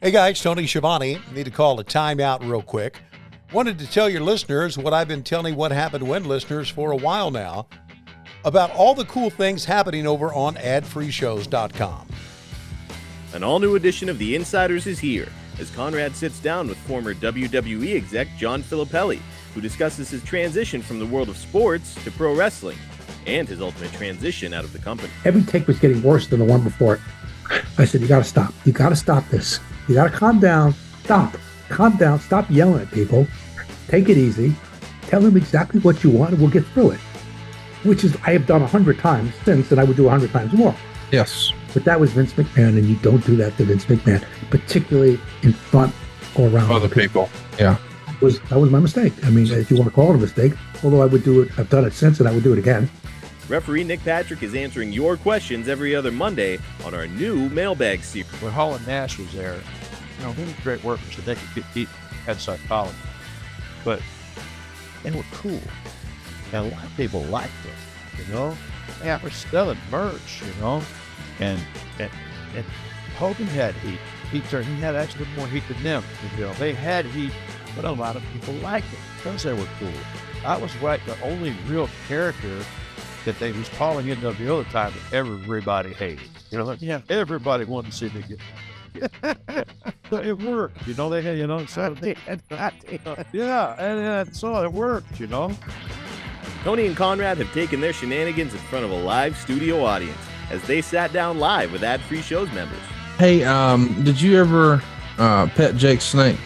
Hey guys, Tony Schiavone. Need to call a timeout real quick. Wanted to tell your listeners what I've been telling What Happened When listeners for a while now about all the cool things happening over on adfreeshows.com. An all-new edition of The Insiders is here, as Conrad sits down with former WWE exec John Filippelli, who discusses his transition from the world of sports to pro wrestling, and his ultimate transition out of the company. Every take was getting worse than the one before it. I said, you got to stop. You got to stop this. You got to calm down. Stop. Calm down. Stop yelling at people. Take it easy. Tell them exactly what you want and we'll get through it. Which is, I have done 100 times since, and I would do 100 times more. Yes. But that was Vince McMahon, and you don't do that to Vince McMahon, particularly in front or around Other people. Yeah. That was my mistake. I mean, if you want to call it a mistake, although I would do it, I've done it since, and I would do it again. Referee Nick Patrick is answering your questions every other Monday on our new Mailbag series. When Hall and Nash was there, you know, they were great workers. So they could beat had psychology, but they were cool. And a lot of people liked them, you know. They were selling merch, you know. And Hogan had heat. He had actually more heat than them. You know, they had heat, but a lot of people liked them because they were cool. I was like the only real character that they was calling in the other time that everybody hated. You know, like, yeah, everybody wanted to see me get. It worked, you know. They had, you know, Saturday, yeah, and so it worked, you know. Tony and Conrad have taken their shenanigans in front of a live studio audience as they sat down live with Ad-Free Shows members. Hey, did you ever pet Jake's snake?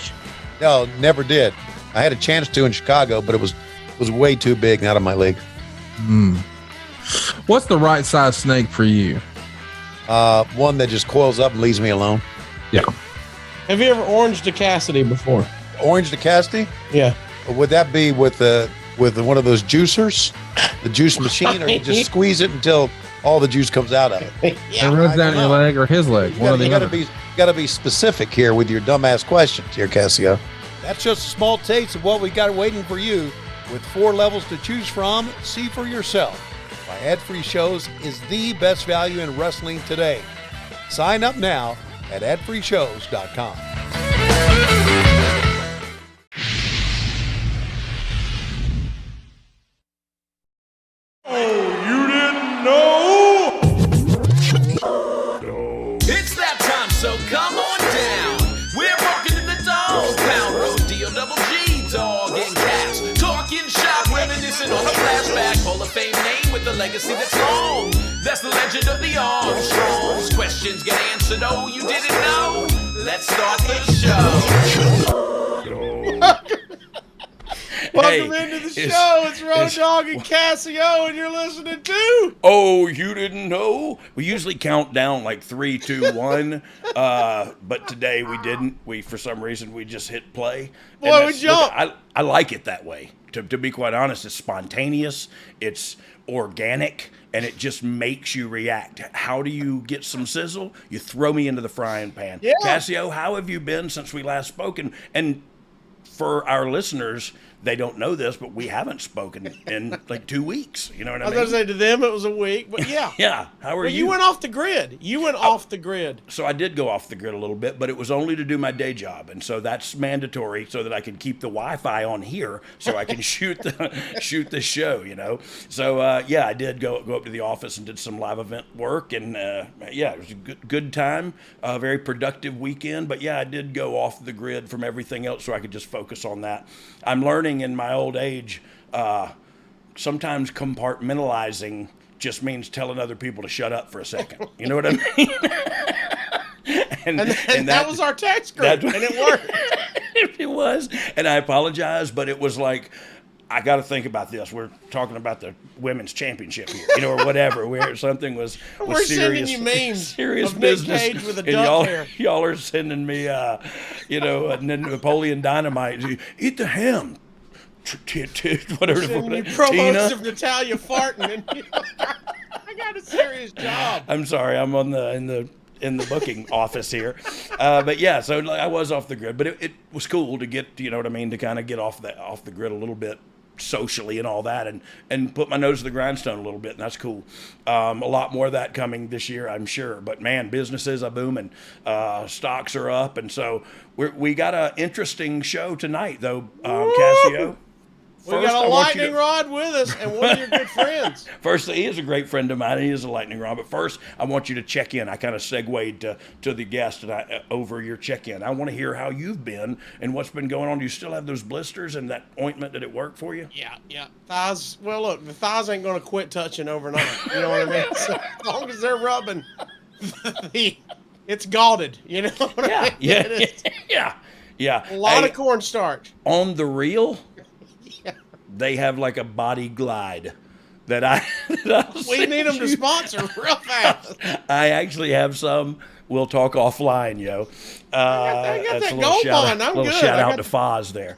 No, never did. I had a chance to in Chicago, but it was way too big and out of my league. What's the right size snake for you? One that just coils up and leaves me alone. Yeah. Have you ever oranged a Cassidy before? Orange to Casti? Yeah. Would that be with one of those juicers, the juice machine, or you just squeeze it until all the juice comes out of it? Yeah, it runs down your leg or his leg. You gotta be specific here with your dumbass questions here, Casio. That's just a small taste of what we got waiting for you. With 4 levels to choose from, see for yourself why Ad-Free Shows is the best value in wrestling today. Sign up now at adfreeshows.com. It's that time, so come on down. We're walking in the dog pound road, D-O-double-G, Dogg and Casio. Talking shop, reminiscing on a flashback. Hall of Fame name with a legacy that's long. That's the legend of the Armstrongs. Questions get answered, oh, you didn't know? Let's start the show. Welcome into the show. It's Road Dogg and Casio, and you're listening to. Oh, you didn't know? We usually count down like 3, 2, 1, but today we didn't. For some reason, we just hit play. Boy, we jumped. I like it that way. To be quite honest, it's spontaneous, it's organic, and it just makes you react. How do you get some sizzle? You throw me into the frying pan. Yeah. Casio, how have you been since we last spoken? And for our listeners, they don't know this, but we haven't spoken in like 2 weeks. You know what I mean? I was going to say, to them, it was a week, but yeah. Yeah. How are you? You went off the grid. You went off the grid. So I did go off the grid a little bit, but it was only to do my day job. And so that's mandatory so that I can keep the Wi-Fi on here so I can shoot the show, you know? So, I did go up to the office and did some live event work. And, it was a good time, a very productive weekend. But, I did go off the grid from everything else so I could just focus on that. I'm learning in my old age, sometimes compartmentalizing just means telling other people to shut up for a second. You know what I mean? and that was our text group, and it worked. It was, and I apologize, but it was like, I got to think about this. We're talking about the women's championship here, you know, or whatever. Where something was We're serious, sending you memes serious of business, Nick Cage with a and duck hair. y'all are sending me, and then Napoleon Dynamite. Eat the ham. Whatever. Sending you promos of Natalia farting, and I got a serious job. I'm sorry, I'm on in the booking office here, but so I was off the grid, but it was cool to get, you know what I mean, to kind of get off the grid a little bit. socially and all that, and put my nose to the grindstone a little bit, and that's cool. A lot more of that coming this year, I'm sure. But man, businesses are booming, stocks are up, and so we got an interesting show tonight, though, Casio. We got a lightning rod with us, and one of your good friends. First, he is a great friend of mine. He is a lightning rod. But first, I want you to check in. I kind of segued to the guest and over your check-in. I want to hear how you've been and what's been going on. Do you still have those blisters and that ointment? Did it work for you? Yeah. Thighs. Well, look, the thighs ain't going to quit touching overnight. You know what I mean? So as long as they're rubbing, it's galded. You know what I mean? Yeah. A lot of cornstarch. On the reel, they have like a body glide that we need them to sponsor real fast. I actually have some. We'll talk offline, yo. I got that Gold Bond. I'm little good. Shout out to Foz there.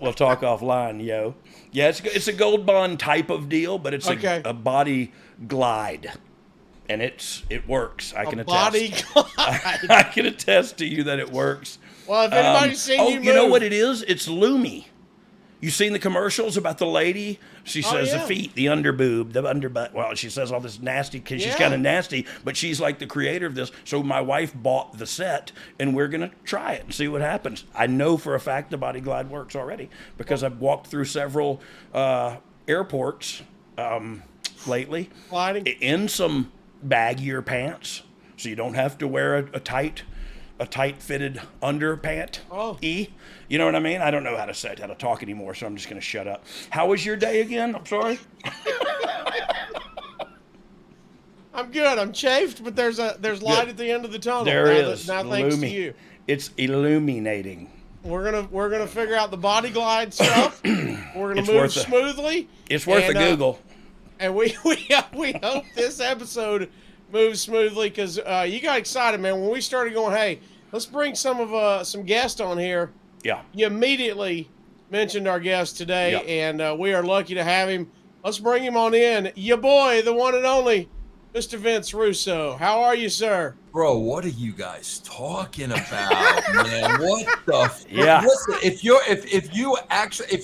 We'll talk offline, yo. Yeah, it's a Gold Bond type of deal, but it's a body glide, and it works. I can attest. Body glide. I can attest to you that it works. Well, if anybody's seen you move, you know what it is? It's Lumi. You seen the commercials about the lady? She says the feet, the underboob, the underbutt. Well, she says all this nasty because she's kind of nasty, but she's like the creator of this. So my wife bought the set, and we're going to try it and see what happens. I know for a fact the Body Glide works already because I've walked through several airports lately in some baggier pants, so you don't have to wear a tight fitted underpant. You know what I mean? I don't know how to talk anymore, so I'm just going to shut up. How was your day again? I'm sorry. I'm good. I'm chafed, but there's light at the end of the tunnel. There is. Now thanks to you. It's illuminating. We're gonna figure out the Body Glide stuff. We're gonna move smoothly. It's worth a Google. And we hope this episode moves smoothly because you got excited, man. When we started going, hey, let's bring some guests on here. Yeah. You immediately mentioned our guest today, and we are lucky to have him. Let's bring him on in. Your boy, the one and only, Mr. Vince Russo. How are you, sir? Bro, what are you guys talking about, man? What the? Yeah. Listen, if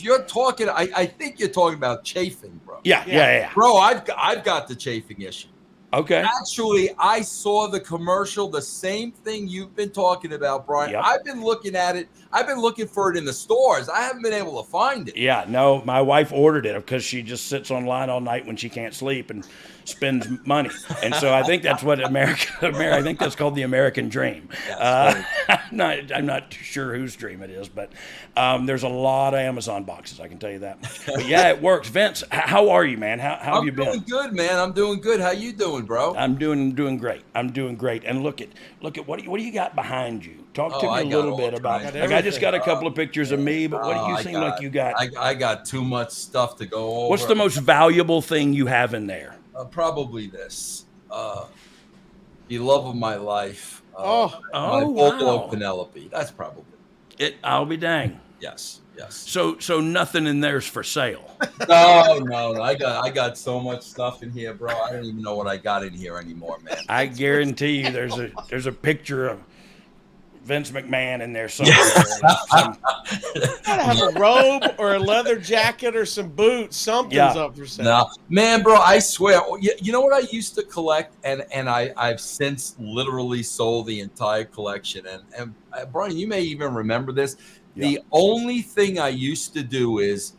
you're talking, I think you're talking about chafing, bro. Yeah. Bro, I've got the chafing issue. Okay. Actually, I saw the commercial, the same thing you've been talking about, Brian. Yep. I've been looking at it. I've been looking for it in the stores. I haven't been able to find it. Yeah, no, my wife ordered it because she just sits online all night when she can't sleep and spends money. And so I think that's what I think that's called the American dream. I'm not sure whose dream it is, but there's a lot of Amazon boxes, I can tell you that much. But yeah, it works. Vince, how are you, man? How have you been? I'm doing good, man. I'm doing good. How you doing, bro? I'm doing great. I'm doing great. And look at what do you got behind you? Talk to me a little bit about it. Like I just got a couple of pictures of me, but what do you seem like you got? I got too much stuff to go over. What's the most valuable thing you have in there? Probably this. The love of my life. My wow. Penelope. That's probably it. I'll be dang. Yes. So nothing in there's for sale. No. I got so much stuff in here, bro. I don't even know what I got in here anymore, man. I guarantee you there's a picture of Vince McMahon in there somewhere. Gotta have a robe or a leather jacket or some boots. Something's up for sale. No, man, bro, I swear. You know what I used to collect, and I've since literally sold the entire collection. And Brian, you may even remember this. Yeah. The only thing I used to do is,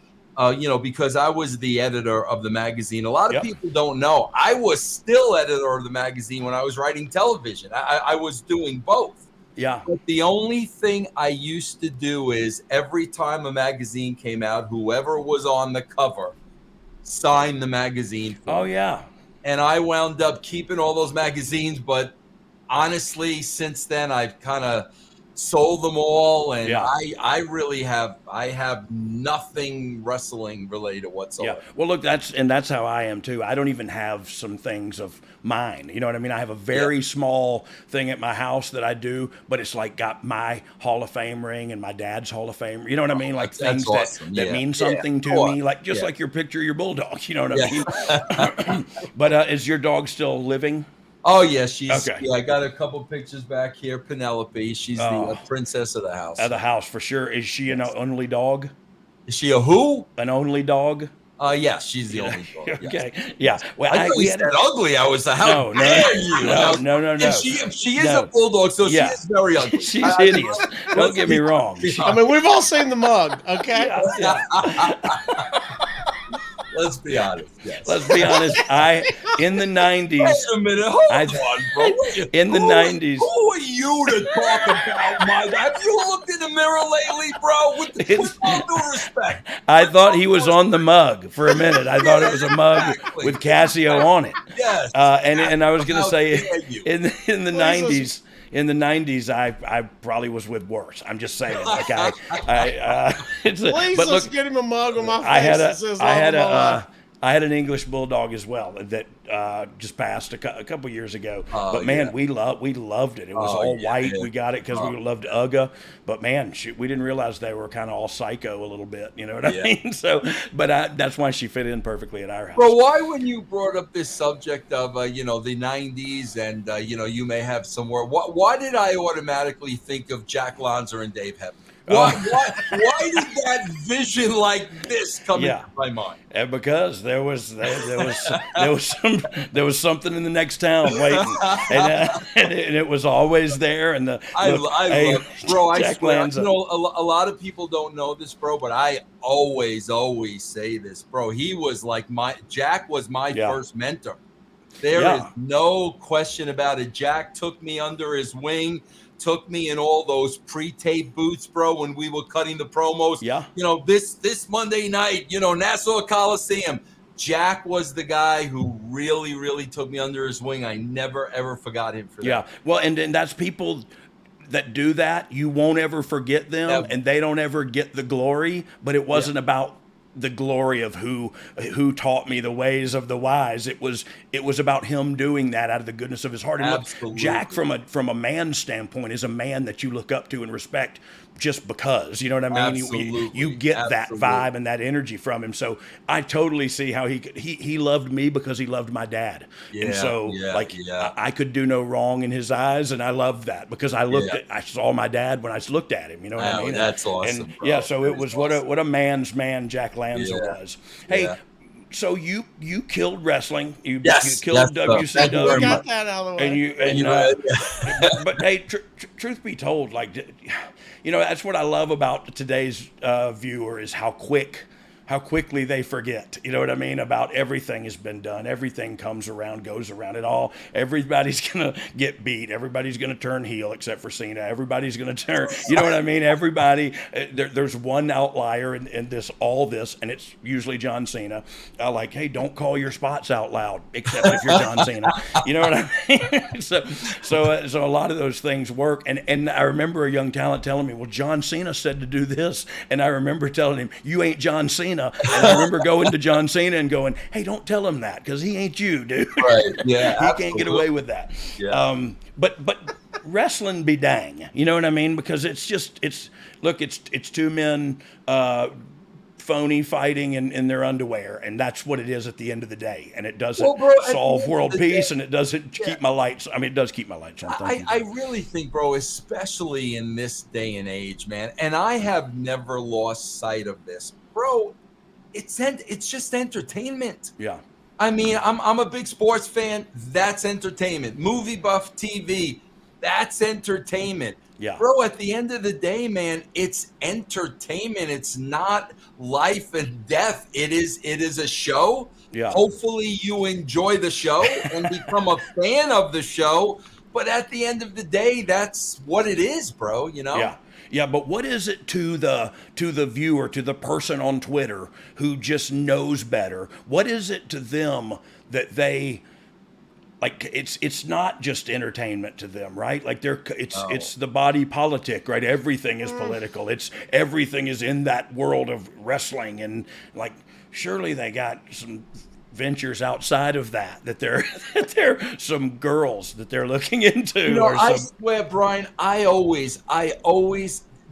because I was the editor of the magazine. A lot of people don't know I was still editor of the magazine when I was writing television. I was doing both. Yeah. But the only thing I used to do is every time a magazine came out, whoever was on the cover signed the magazine for me. Yeah. And I wound up keeping all those magazines. But honestly, since then, I've kind of sold them all. And I really have nothing wrestling related whatsoever. Yeah. Well, look, that's how I am too. I don't even have some things of mine. You know what I mean? I have a very small thing at my house that I do, but it's like got my Hall of Fame ring and my dad's Hall of Fame. You know what I mean? Like things awesome. that mean something to me, like just like your picture of your bulldog. You know what I mean? But is your dog still living? Oh, yeah, she's okay. Yeah, I got a couple pictures back here. Penelope, she's the princess of the house. Of the house, for sure. Is she an only dog? Is she a who? An only dog? Yeah, she's the only dog. Yes. Okay. Yeah. Well, I thought you said ugly. I was like, how dare you? No. And she is a bulldog, so she is very ugly. She's hideous. Don't get me wrong. I mean, we've all seen the mug, okay? Let's be honest. Yes. Let's be honest. In the 90s. Wait a minute. Hold on, bro. In the 90s. Who are you to talk about my? Have you looked in the mirror lately, bro? With all due respect. I thought he was on the mug for a minute. I thought it was a mug with Casio on it. Yes. And I was going to say in the 90s. In the 90s, I probably was with worse. I'm just saying. Like Please, let's get him a mug on my face. I had an English bulldog as well that just passed a couple years ago. But man, we loved it. It was all white. We got it because we loved UGA. But man, we didn't realize they were kind of all psycho a little bit. You know what I mean? So, but that's why she fit in perfectly at our house. Bro, why when you brought up this subject of the 90s and you may have some more, why did I automatically think of Jack Lanza and Dave Hebner? Why did that vision like this come into my mind? And because there was something in the next town waiting, and it was always there. And I love, bro. I swear, a lot of people don't know this, bro, but I always say this, bro. He was like Jack was my first mentor. There is no question about it. Jack took me under his wing. Took me in all those pre-tape boots, bro, when we were cutting the promos. Yeah. This Monday night, Nassau Coliseum. Jack was the guy who really, really took me under his wing. I never, ever forgot him for that. Yeah. Well, and that's people that do that. You won't ever forget them, and they don't ever get the glory, but it wasn't about the glory of who taught me the ways of the wise. It was about him doing that out of the goodness of his heart. And look, Jack, from a man's standpoint, is a man that you look up to and respect just because, you know what I mean? You get that vibe and that energy from him. So I totally see how he loved me because he loved my dad. And so I could do no wrong in his eyes, and I loved that because I saw my dad when I looked at him, you know what I mean? That's awesome. And so it was what a man's man Jack Lanza was. Hey, so you killed wrestling. You killed WCW. We got that out of the way. But hey, truth be told, like, that's what I love about today's viewer is how quickly they forget. You know what I mean? About everything has been done. Everything comes around, goes around it all. Everybody's going to get beat. Everybody's going to turn heel except for Cena. Everybody's going to turn, you know what I mean? Everybody, there's one outlier in this, and it's usually John Cena. Like, hey, don't call your spots out loud, except if you're John Cena. You know what I mean? So a lot of those things work. And I remember a young talent telling me, well, John Cena said to do this. And I remember telling him, you ain't John Cena. And I remember going to John Cena and going, hey, don't tell him that because he ain't you, dude. Right. Yeah. He can't get away with that. Yeah. But wrestling be dang. You know what I mean? Because it's two men phony fighting in their underwear, and that's what it is at the end of the day. And it doesn't solve world peace, and it doesn't keep my lights. I mean, it does keep my lights on. I really think, bro, especially in this day and age, man, and I have never lost sight of this, bro. It's just entertainment. Yeah. I mean, I'm a big sports fan. That's entertainment. Movie buff TV. That's entertainment. Yeah. Bro, at the end of the day, man, it's entertainment. It's not life and death. It is a show. Yeah. Hopefully you enjoy the show and become a fan of the show. But at the end of the day, that's what it is, bro, Yeah. Yeah, but what is it to the viewer, to the person on Twitter who just knows better? What is it to them that they like? It's not just entertainment to them, right? Like it's the body politic, right? Everything is political. Everything is in that world of wrestling, and like surely they got some ventures outside of that they're some girls that they're looking into. I swear, Brian, I always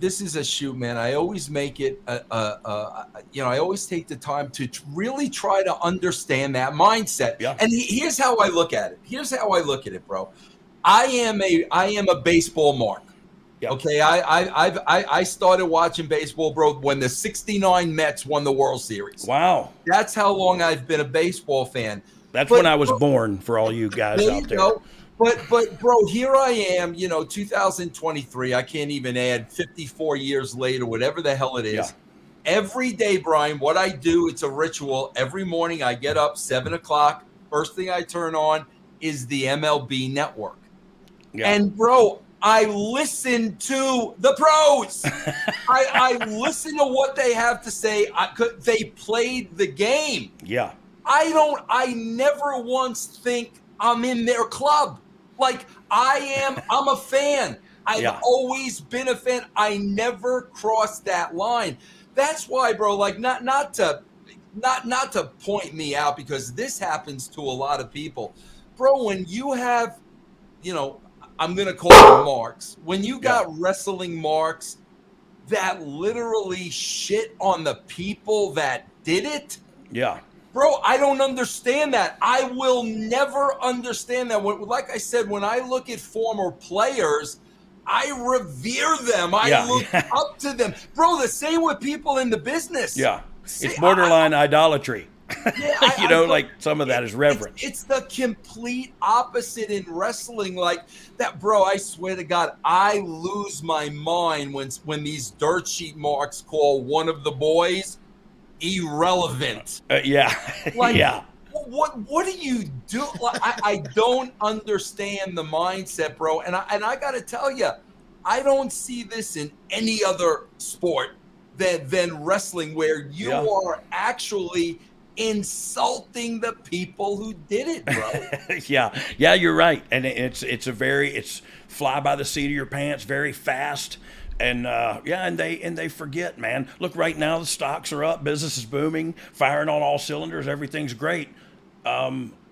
this is a shoot, man. I always make it I always take the time to really try to understand that mindset. Yeah. And here's how I look at it. Bro. I am a baseball mark. Yep. Okay, I started watching baseball, bro, when the '69 Mets won the World Series. Wow. That's how long I've been a baseball fan. That's But, when I was bro, born, for all you guys there out you there. go. But bro, here I am, 2023. I can't even add 54 years later, whatever the hell it is. Yeah. Every day, Brian, what I do, it's a ritual. Every morning I get up 7:00. First thing I turn on is the MLB network. Yeah. And bro, I listen to the pros. I listen to what they have to say. They played the game. Yeah. I never once think I'm in their club. Like I'm a fan. I've always been a fan. I never crossed that line. That's why, bro, like not to point me out, because this happens to a lot of people. Bro, when you have, I'm going to call them marks. When you got wrestling marks that literally shit on the people that did it. Yeah. Bro, I don't understand that. I will never understand that. Like I said, when I look at former players, I revere them. I look up to them. Bro, the same with people in the business. Yeah. It's borderline idolatry. Yeah, like some of that is reverence. It's the complete opposite in wrestling. Like that, bro, I swear to God, I lose my mind when these dirt sheet marks call one of the boys irrelevant. Yeah. Like, yeah. What do you do? Like, I don't understand the mindset, bro. And I got to tell you, I don't see this in any other sport than wrestling, where you are actually insulting the people who did it, bro. yeah, you're right. And it's fly by the seat of your pants, very fast. And and they forget, man. Look, right now the stocks are up, business is booming, firing on all cylinders, everything's great.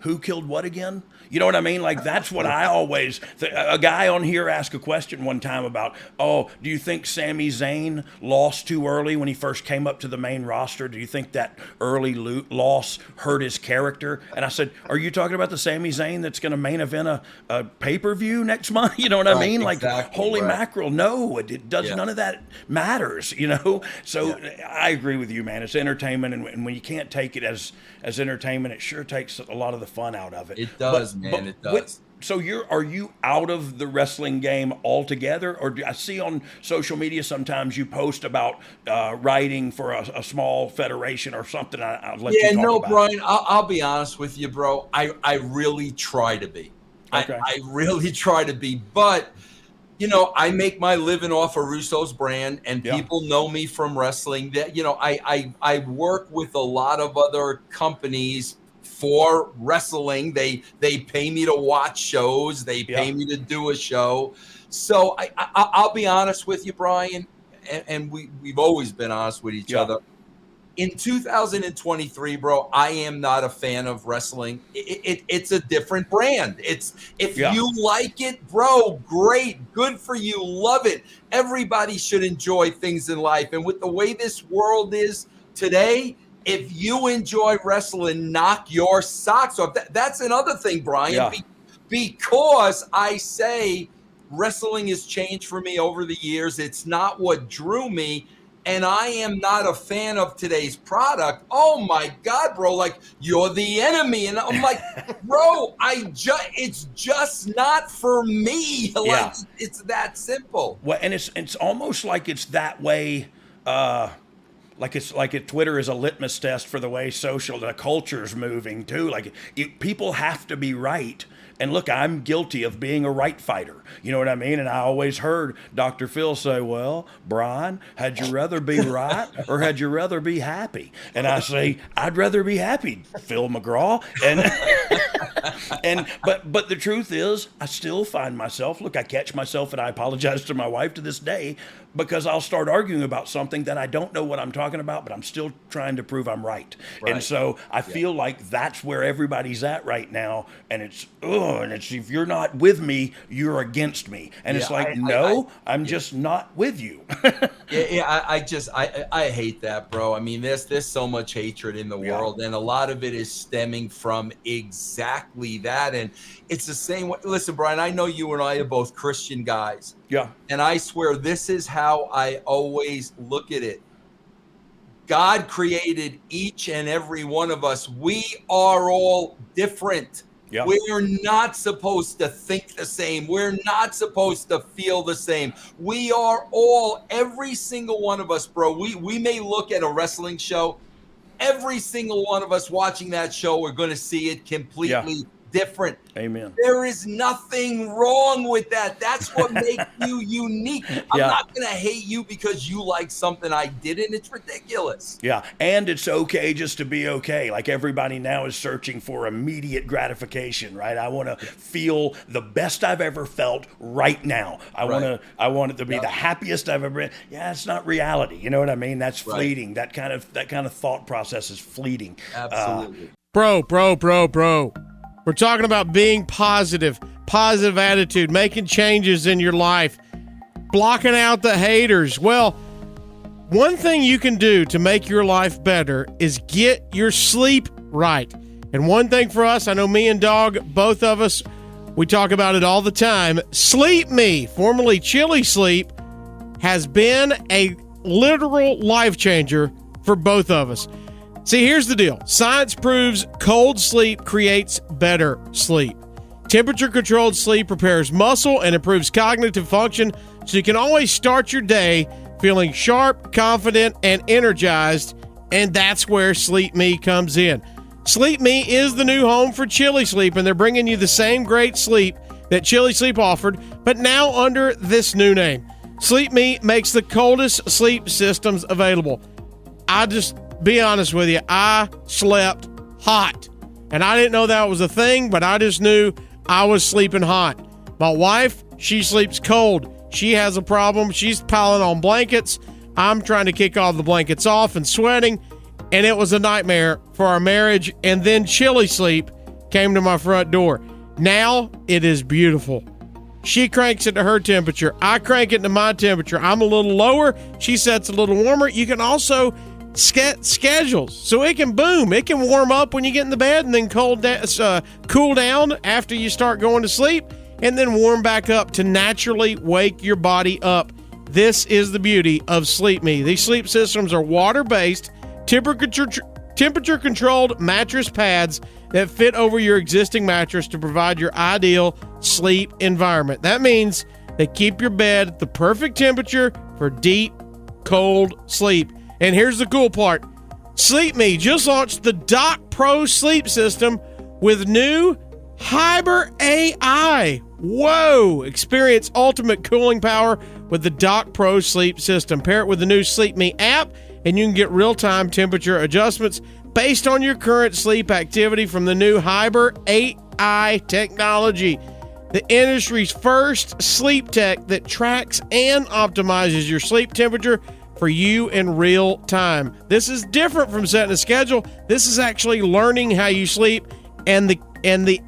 Who killed what again? You know what I mean? Like, that's what I always... A guy on here asked a question one time about, do you think Sami Zayn lost too early when he first came up to the main roster? Do you think that early loss hurt his character? And I said, are you talking about the Sami Zayn that's going to main event a pay-per-view next month? You know what I mean? Exactly, like, holy mackerel, no, it does. None of that matters, So I agree with you, man. It's entertainment, and when you can't take it as entertainment, it sure takes a lot of the fun out of it. It does, man. It does. So are you out of the wrestling game altogether, or I see on social media sometimes you post about writing for a small federation or something? I'll let you talk about. Brian, I'll be honest with you, bro. I really try to be. Okay. I really try to be, but I make my living off of Russo's brand, and people know me from wrestling. That I work with a lot of other companies for wrestling. They pay me to watch shows. They pay me to do a show. So I'll be honest with you, Brian, and we've always been honest with each other. In 2023, bro, I am not a fan of wrestling. It's a different brand. If you like it, bro, great, good for you, love it. Everybody should enjoy things in life. And with the way this world is today, if you enjoy wrestling, knock your socks off. That's another thing, Brian, because I say wrestling has changed for me over the years. It's not what drew me. And I am not a fan of today's product. Oh my God, bro! Like, you're the enemy, and I'm like, bro, it's just not for me. Like, it's that simple. Well, and it's almost like it's that way. Like Twitter is a litmus test for the way the culture's moving too. Like, people have to be right. And look, I'm guilty of being a right fighter. You know what I mean? And I always heard Dr. Phil say, well, Brian, had you rather be right or had you rather be happy? And I say, I'd rather be happy, Phil McGraw. But the truth is, I still find myself, I catch myself, and I apologize to my wife to this day, because I'll start arguing about something that I don't know what I'm talking about, but I'm still trying to prove I'm right. And so I feel like that's where everybody's at right now. And it's if you're not with me, you're against me. And it's like, I'm just not with you. I hate that, bro. I mean, there's so much hatred in the world, and a lot of it is stemming from exactly exactly that. And it's the same way. Listen, Brian, I know you and I are both Christian guys. Yeah. And I swear this is how I always look at it. God created each and every one of us. We are all different. Yeah. We're not supposed to think the same. We're not supposed to feel the same. We are all, every single one of us, bro. We may look at a wrestling show. Every single one of us watching that show, we're going to see it completely different. Amen. There is nothing wrong with that. That's what makes you unique. I'm not going to hate you because you like something I didn't. It's ridiculous. Yeah. And it's okay just to be okay. Like everybody now is searching for immediate gratification, right? I want to feel the best I've ever felt right now. I want it to be the happiest I've ever been. Yeah, it's not reality. You know what I mean? That's fleeting. That kind of thought process is fleeting. Absolutely. Bro. We're talking about being positive attitude, making changes in your life, blocking out the haters. Well, one thing you can do to make your life better is get your sleep right. And one thing for us, I know me and Dogg, both of us, we talk about it all the time. Sleep Me, formerly Chili Sleep, has been a literal life changer for both of us. See, here's the deal. Science proves cold sleep creates better sleep. Temperature-controlled sleep repairs muscle and improves cognitive function, so you can always start your day feeling sharp, confident, and energized, and that's where Sleep Me comes in. Sleep Me is the new home for Chili Sleep, and they're bringing you the same great sleep that Chili Sleep offered, but now under this new name. Sleep Me makes the coldest sleep systems available. Be honest with you, I slept hot. And I didn't know that was a thing, but I just knew I was sleeping hot. My wife, she sleeps cold. She has a problem. She's piling on blankets. I'm trying to kick all the blankets off and sweating. And it was a nightmare for our marriage. And then Chili Sleep came to my front door. Now it is beautiful. She cranks it to her temperature. I crank it to my temperature. I'm a little lower. She sets a little warmer. You can also schedules, so it can warm up when you get in the bed and then cool down after you start going to sleep, and then warm back up to naturally wake your body up. This is the beauty of Sleep Me. These sleep systems are water-based, temperature-controlled mattress pads that fit over your existing mattress to provide your ideal sleep environment. That means they keep your bed at the perfect temperature for deep, cold sleep. And here's the cool part. Sleep Me just launched the Dock Pro sleep system with new Hyper AI. Whoa! Experience ultimate cooling power with the Dock Pro sleep system. Pair it with the new Sleep Me app, and you can get real-time temperature adjustments based on your current sleep activity from the new Hyper AI technology. The industry's first sleep tech that tracks and optimizes your sleep temperature for you in real time. This is different from setting a schedule. This is actually learning how you sleep, and the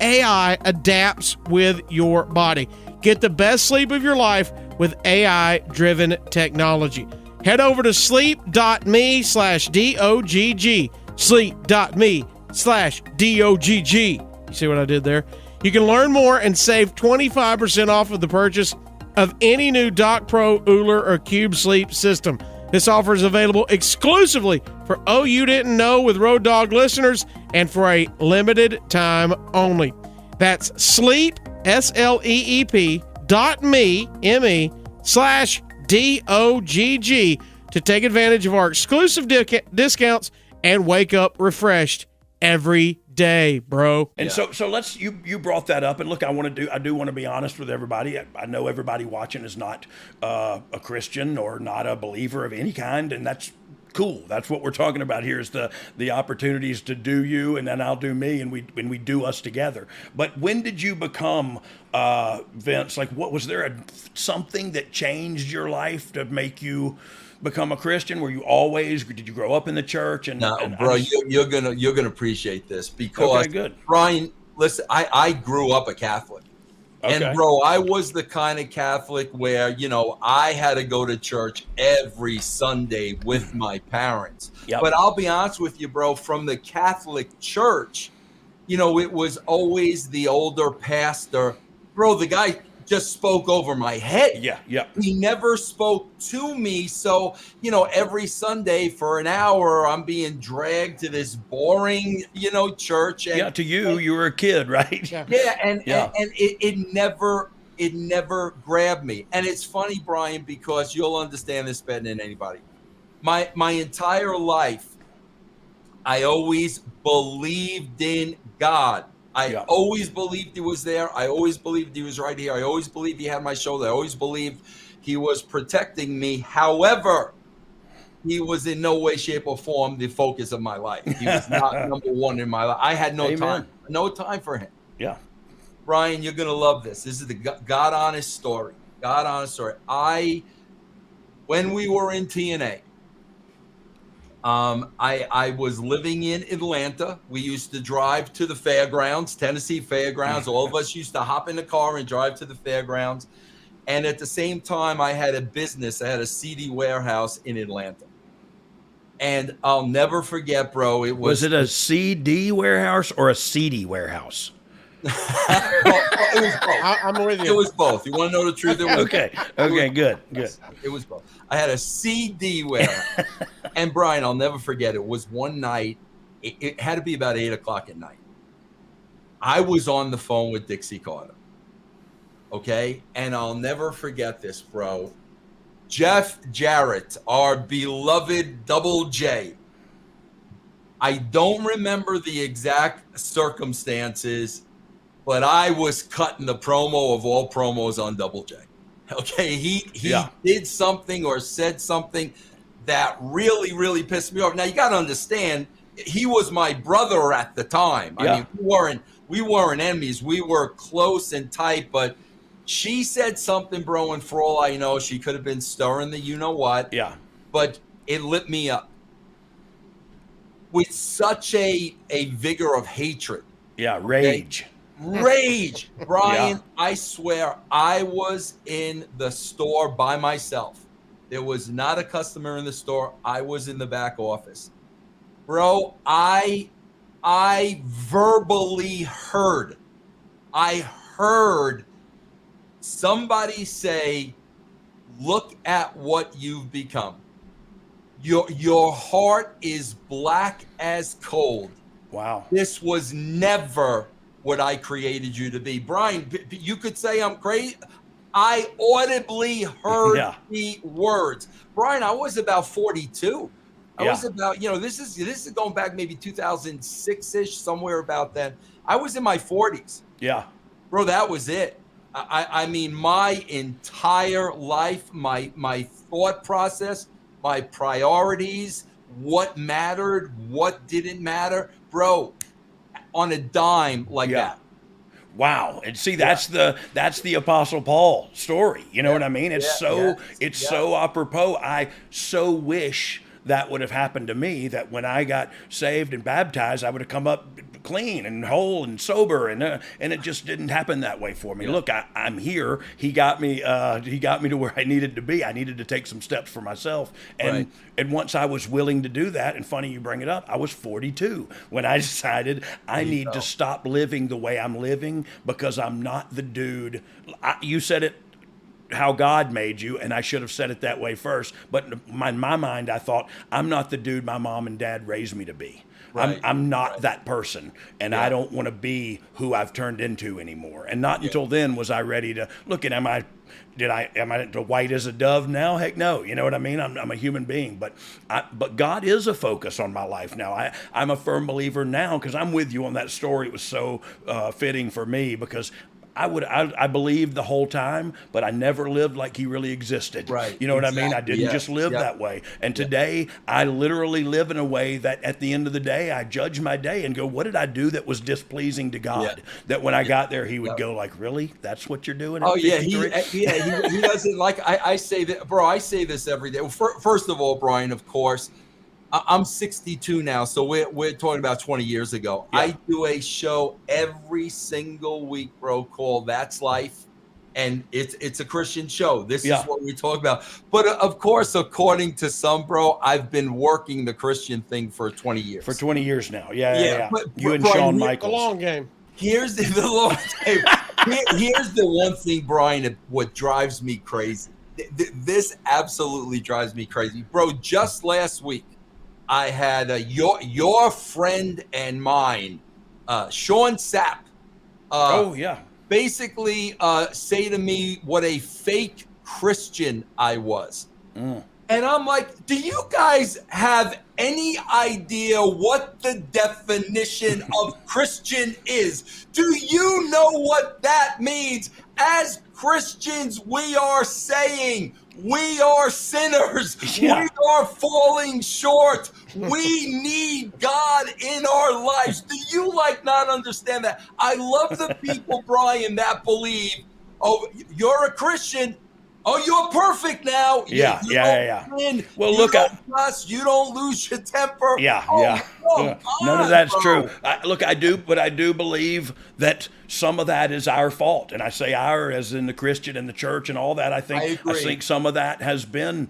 AI adapts with your body. Get the best sleep of your life with AI-driven technology. Head over to sleep.me/DOGG. Sleep.me/DOGG. You see what I did there? You can learn more and save 25% off of the purchase of any new Dock Pro, Euler, or Cube sleep system. This offer is available exclusively for Oh You Didn't Know with Road Dogg listeners and for a limited time only. That's sleep, sleep.me/DOGG to take advantage of our exclusive discounts and wake up refreshed every day, bro. And so let's you brought that up, and look, I do want to be honest with everybody. I know everybody watching is not a Christian or not a believer of any kind, and that's cool. That's what we're talking about here, is the opportunities to do you, and then I'll do me, and we do us together. But when did you become Vince? Like, what was there something that changed your life to make you become a Christian? Did you grow up in the church? Bro, you're gonna appreciate this, because okay, good. Brian, listen, I grew up a Catholic. Okay. And bro, I was the kind of Catholic where, I had to go to church every Sunday with my parents. Yep. But I'll be honest with you, bro, from the Catholic Church, it was always the older pastor. Bro, the guy just spoke over my head. Yeah. He never spoke to me. So, every Sunday for an hour, I'm being dragged to this boring, church. And, to you were a kid, right? and it never grabbed me. And it's funny, Brian, because you'll understand this better than anybody. My entire life, I always believed in God. I always believed he was there. I always believed he was right here. I always believed he had my shoulder. I always believed he was protecting me. However, he was in no way, shape, or form the focus of my life. He was not number one in my life. I had no time for him. Yeah. Brian, you're going to love this. This is the God honest story. God honest story. When we were in TNA, I was living in Atlanta. We used to drive to the fairgrounds, Tennessee fairgrounds. All of us used to hop in the car and drive to the fairgrounds. And at the same time, I had a business. I had a CD warehouse in Atlanta. And I'll never forget, bro. Was it a CD warehouse or a CD warehouse? It was both. I'm with you. It was both. You want to know the truth? It was Okay, good. It was both. I had a CD warehouse. And Brian, I'll never forget, it was one night. It had to be about 8:00 at night. I was on the phone with Dixie Carter. Okay? And I'll never forget this, bro. Jeff Jarrett, our beloved Double J. I don't remember the exact circumstances, but I was cutting the promo of all promos on Double J. Okay, he did something or said something that really, really pissed me off. Now you got to understand, he was my brother at the time. I mean, we weren't enemies. We were close and tight, but she said something, bro, and for all I know, she could have been stirring the you-know-what. Yeah. But it lit me up with such a vigor of hatred. Yeah, rage. Rage. Brian, I swear, I was in the store by myself. There was not a customer in the store. I was in the back office. Bro, I verbally heard. I heard somebody say, look at what you've become. Your heart is black as coal. Wow. This was never what I created you to be. Brian, you could say I'm crazy. I audibly heard the words. Brian, I was about 42. I was about, this is going back maybe 2006-ish, somewhere about then. I was in my 40s. Yeah. Bro, that was it. I mean, my entire life, my thought process, my priorities, what mattered, what didn't matter, bro, on a dime like that. Wow. And see, that's the Apostle Paul story. You know what I mean? It's so apropos. I so wish that would have happened to me, that when I got saved and baptized, I would have come up clean and whole and sober, and it just didn't happen that way for me. Look, I'm here. He got me to where I needed to be. I needed to take some steps for myself, and once I was willing to do that, and funny you bring it up, I was 42 when I decided I need to stop living the way I'm living, because I'm not the dude. You said it, how God made you, and I should have said it that way first, but in my mind, I thought, I'm not the dude my mom and dad raised me to be. I'm not that person, and I don't want to be who I've turned into anymore. And not until then was I ready to look at, am I white as a dove now? Heck no. You know what I mean? I'm a human being, but God is a focus on my life now. I'm a firm believer now, because I'm with you on that story. It was so fitting for me, because I believed the whole time, but I never lived like he really existed. Right. You know what I mean? I didn't just live that way. And today, I literally live in a way that at the end of the day, I judge my day and go, what did I do that was displeasing to God? That when I got there, he would go like, really? That's what you're doing? Oh, yeah. He doesn't like, I say that, bro, I say this every day. Well, first of all, Brian, of course, I'm 62 now, so we're talking about 20 years ago. I do a show every single week, bro, called That's Life. and it's a Christian show. This Yeah. is what we talk about. But of course, according to some, bro, I've been working the Christian thing for 20 years. For 20 years now. Yeah. But You and Brian, Shawn The Michaels. long game. Here's the long game. Here's the one thing, Brian, what drives me crazy. This absolutely drives me crazy. Bro, just last week, I had your friend and mine, Sean Sapp, Oh, yeah. basically say to me what a fake Christian I was. Mm. And I'm like, do you guys have any idea what the definition of Christian is? Do you know what that means? As Christians, we are saying we are sinners. Yeah. We are falling short. We need God in our lives. Do you not understand that? I love the people, Brian, that believe, oh, you're a Christian. Oh, you're perfect now. Yeah. Sin, Well, you look, don't cuss, you don't lose your temper. Yeah. Oh, None of that's bro. true. I do believe that some of that is our fault. And I say our as in the Christian and the church and all that. I agree. think some of that has been,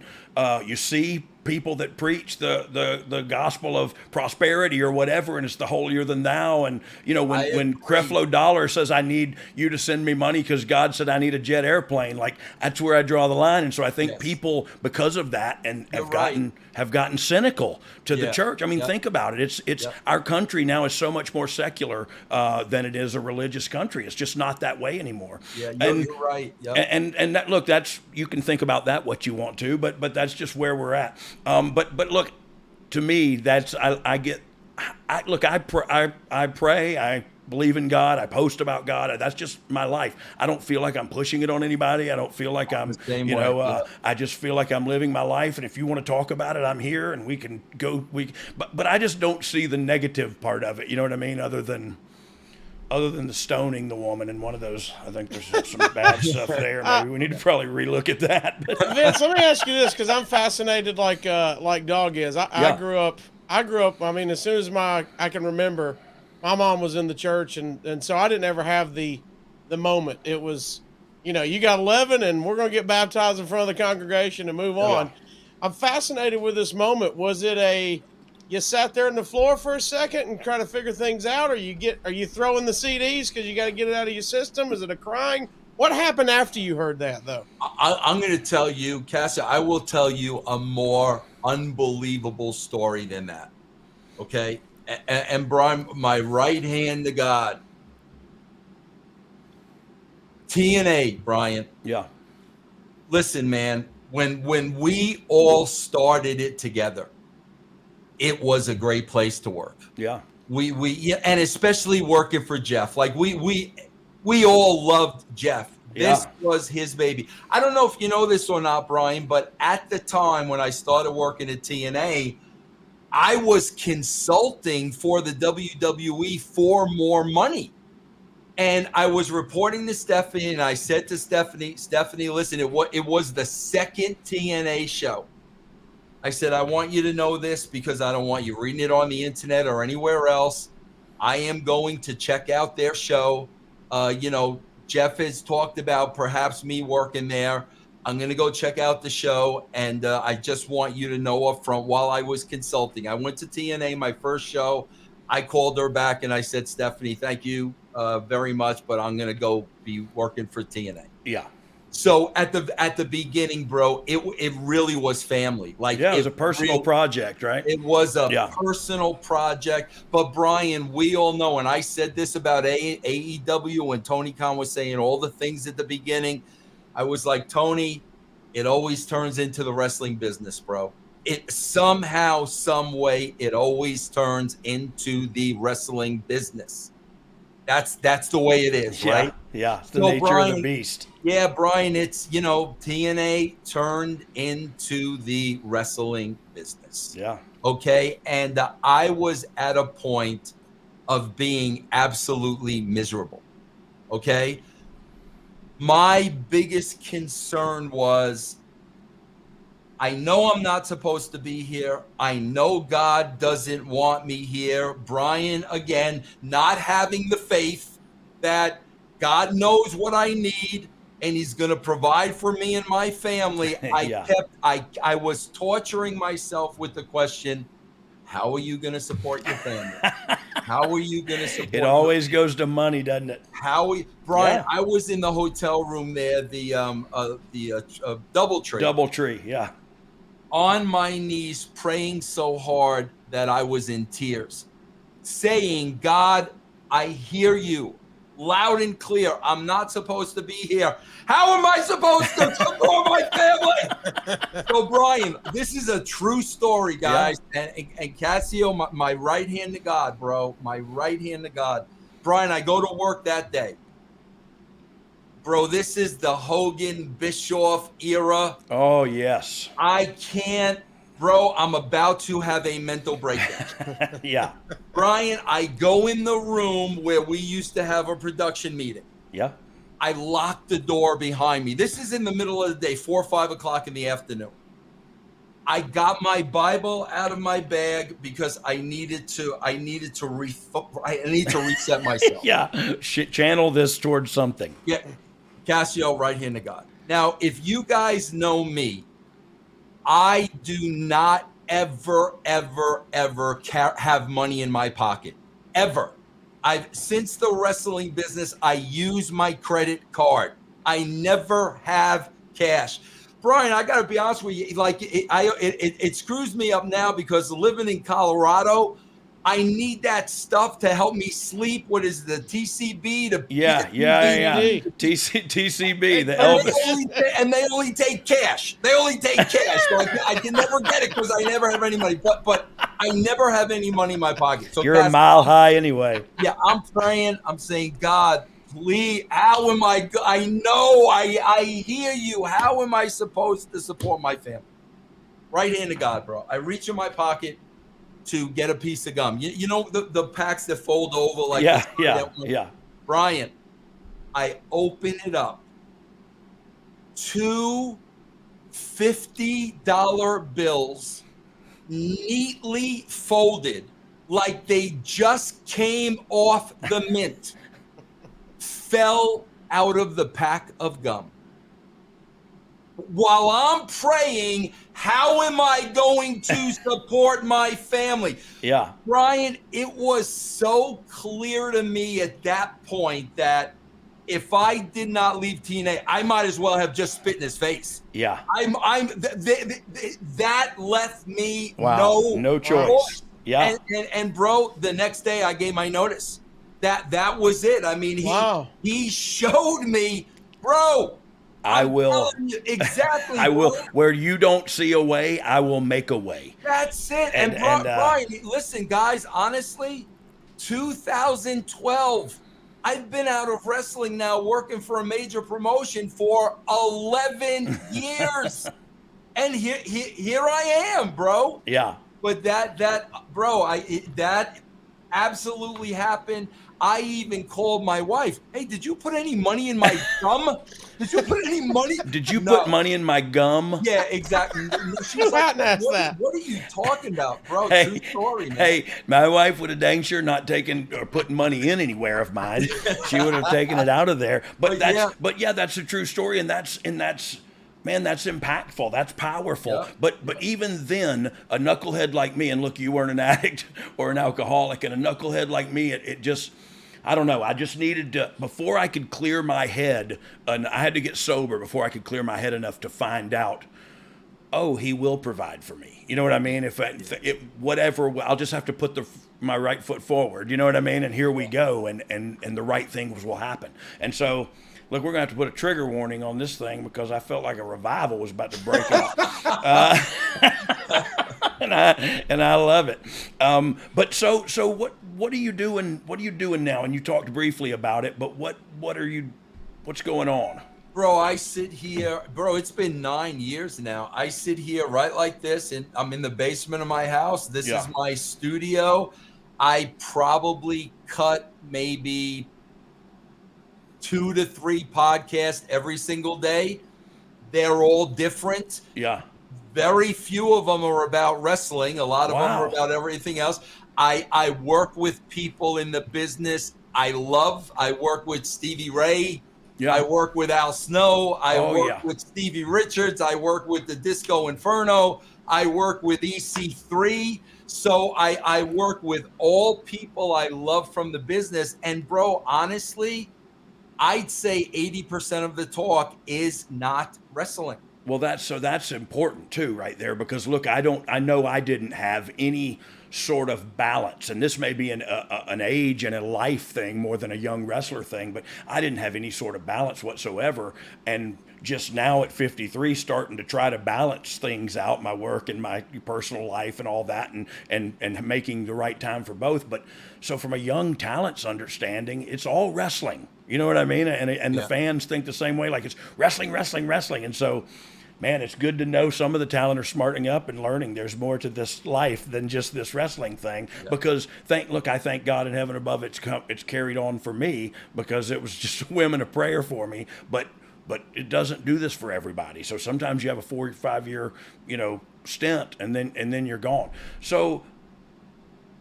you see people that preach the gospel of prosperity or whatever, and it's the holier than thou. And, when Creflo Dollar says, I need you to send me money because God said I need a jet airplane, that's where I draw the line. And so I think people, because of that, and have gotten cynical to the church. I mean, think about it. It's our country now is so much more secular than it is a religious country. It's just not that way anymore. Yeah, and, you're right. Yep. And that, look, that's, you can think about that what you want to, but that's just where we're at. But look, to me, that's I pray, I believe in God, I post about God. That's just my life. I don't feel like I'm pushing it on anybody. I don't feel like I'm I just feel like I'm living my life. And if you want to talk about it, I'm here, and we can go. But I just don't see the negative part of it. You know what I mean? Other than the stoning the woman in one of those, I think there's some bad stuff there. Maybe we need to probably relook at that. Vince, let me ask you this, because I'm fascinated like Dogg is. I grew up. I mean, as soon as I can remember, my mom was in the church, and so I didn't ever have the moment. It was, you got 11, and we're going to get baptized in front of the congregation and move on. I'm fascinated with this moment. Was it you sat there on the floor for a second and try to figure things out, or are you throwing the CDs because you got to get it out of your system? Is it a crying? What happened after you heard that, though? I'm going to tell you, Cassia, I will tell you a more unbelievable story than that. Okay? And Brian, my right hand to God. TNA, Brian. Yeah. Listen, man, when we all started it together, it was a great place to work. Yeah. And especially working for Jeff. We all loved Jeff. This was his baby. I don't know if you know this or not, Brian, but at the time when I started working at TNA, I was consulting for the WWE for more money. And I was reporting to Stephanie, and I said to Stephanie, listen, it was the second TNA show. I said, I want you to know this because I don't want you reading it on the internet or anywhere else. I am going to check out their show. Jeff has talked about perhaps me working there. I'm going to go check out the show. And I just want you to know up front, while I was consulting, I went to TNA, my first show. I called her back and I said, Stephanie, thank you very much, but I'm going to go be working for TNA. Yeah. So at the beginning, bro, it really was family. It was a personal project, right? It was a personal project. But Brian, we all know, and I said this about AEW when Tony Khan was saying all the things at the beginning. I was like, Tony, it always turns into the wrestling business, bro. It somehow, some way, it always turns into the wrestling business. That's the way it is, right? Yeah, it's the nature of the beast. Yeah, Brian, it's, TNA turned into the wrestling business. Yeah. Okay, and I was at a point of being absolutely miserable. Okay? My biggest concern was, I know I'm not supposed to be here. I know God doesn't want me here. Brian, again, not having the faith that God knows what I need. and he's going to provide for me and my family. I was torturing myself with the question, how are you going to support your family? How are you going to support? It always goes to money, doesn't it? Brian, I was in the hotel room there, the DoubleTree. DoubleTree, yeah. On my knees, praying so hard that I was in tears, saying, God, I hear you loud and clear. I'm not supposed to be here. How am I supposed to support my family? So, Brian, this is a true story, guys. Yeah. And Casio, my right hand to God, bro. My right hand to God. Brian, I go to work that day. Bro, this is the Hogan Bischoff era. Oh, yes. I can't. Bro, I'm about to have a mental breakdown. Yeah. Brian, I go in the room where we used to have a production meeting. Yeah. I lock the door behind me. This is in the middle of the day, 4 or 5 o'clock in the afternoon. I got my Bible out of my bag because I needed to reset myself. Yeah. Channel this towards something. Yeah. Casio, right hand to God. Now, if you guys know me, I do not ever have money in my pocket. Ever. Since the wrestling business, I use my credit card. I never have cash. Brian, I got to be honest with you. Like it screws me up now because living in Colorado, I need that stuff to help me sleep. What is the TCB? TCB, the Elvis. And they only take cash. So I can never get it because I never have any money. But I never have any money in my pocket. So you're a mile high anyway. Yeah, I'm praying. I'm saying, God, please, how am I? I know I hear you. How am I supposed to support my family? Right hand to God, bro. I reach in my pocket to get a piece of gum. You know the packs that fold over like yeah. Brian, I open it up. 2 $50 bills neatly folded like they just came off the mint fell out of the pack of gum. While I'm praying, how am I going to support my family? Yeah. Brian, it was so clear to me at that point that if I did not leave TNA, I might as well have just spit in his face. Yeah. That left me no choice. Yeah. And bro, the next day I gave my notice. That was it. I mean, he showed me, bro. I will. Exactly. I will. Where you don't see a way, I will make a way. That's it. And Brian, listen, guys, honestly, 2012, I've been out of wrestling now working for a major promotion for 11 years. And here I am, bro. Yeah. But that absolutely happened. I even called my wife. Hey, did you put any money in my gum? Did you put any money? Did you put money in my gum? Yeah, exactly. She's like, what are you talking about, bro? Hey, true story, man. Hey, my wife would have dang sure not taken or putting money in anywhere of mine. She would have taken it out of there. But that's a true story, and that's man, that's impactful. That's powerful. Yeah. But even then, a knucklehead like me, and look, you weren't an addict or an alcoholic, and a knucklehead like me, it just, I don't know. I just needed to, before I could clear my head, and I had to get sober before I could clear my head enough to find out, oh, he will provide for me. You know what I mean? Whatever, I'll just have to put my right foot forward. You know what I mean? And here we go, and the right things will happen. And so, look, we're going to have to put a trigger warning on this thing because I felt like a revival was about to break out. And I love it. But so what are you doing? What are you doing now? And you talked briefly about it, but what's going on? Bro, I sit here. Bro, it's been 9 years now. I sit here right like this, and I'm in the basement of my house. This is my studio. I probably cut maybe 2 to 3 podcasts every single day. They're all different. Yeah. Very few of them are about wrestling. A lot of them are about everything else. I work with people in the business I love. I work with Stevie Ray. Yeah. I work with Al Snow. I Oh, work yeah. with Stevie Richards. I work with the Disco Inferno. I work with EC3. So I work with all people I love from the business. And bro, honestly, I'd say 80% of the talk is not wrestling. Well, that's important too, right there, because look, I know I didn't have any sort of balance, and this may be an age and a life thing more than a young wrestler thing, but I didn't have any sort of balance whatsoever, and just now at 53, starting to try to balance things out, my work and my personal life and all that, and making the right time for both. But so from a young talent's understanding, it's all wrestling. You know what I mean? And the fans think the same way, like it's wrestling, wrestling, wrestling, and so. Man, it's good to know some of the talent are smarting up and learning there's more to this life than just this wrestling thing. Yeah. Because I thank God in heaven above it's carried on for me, because it was just a whim and a prayer for me. But it doesn't do this for everybody. So sometimes you have a 4 or 5 year, stint, and then you're gone. So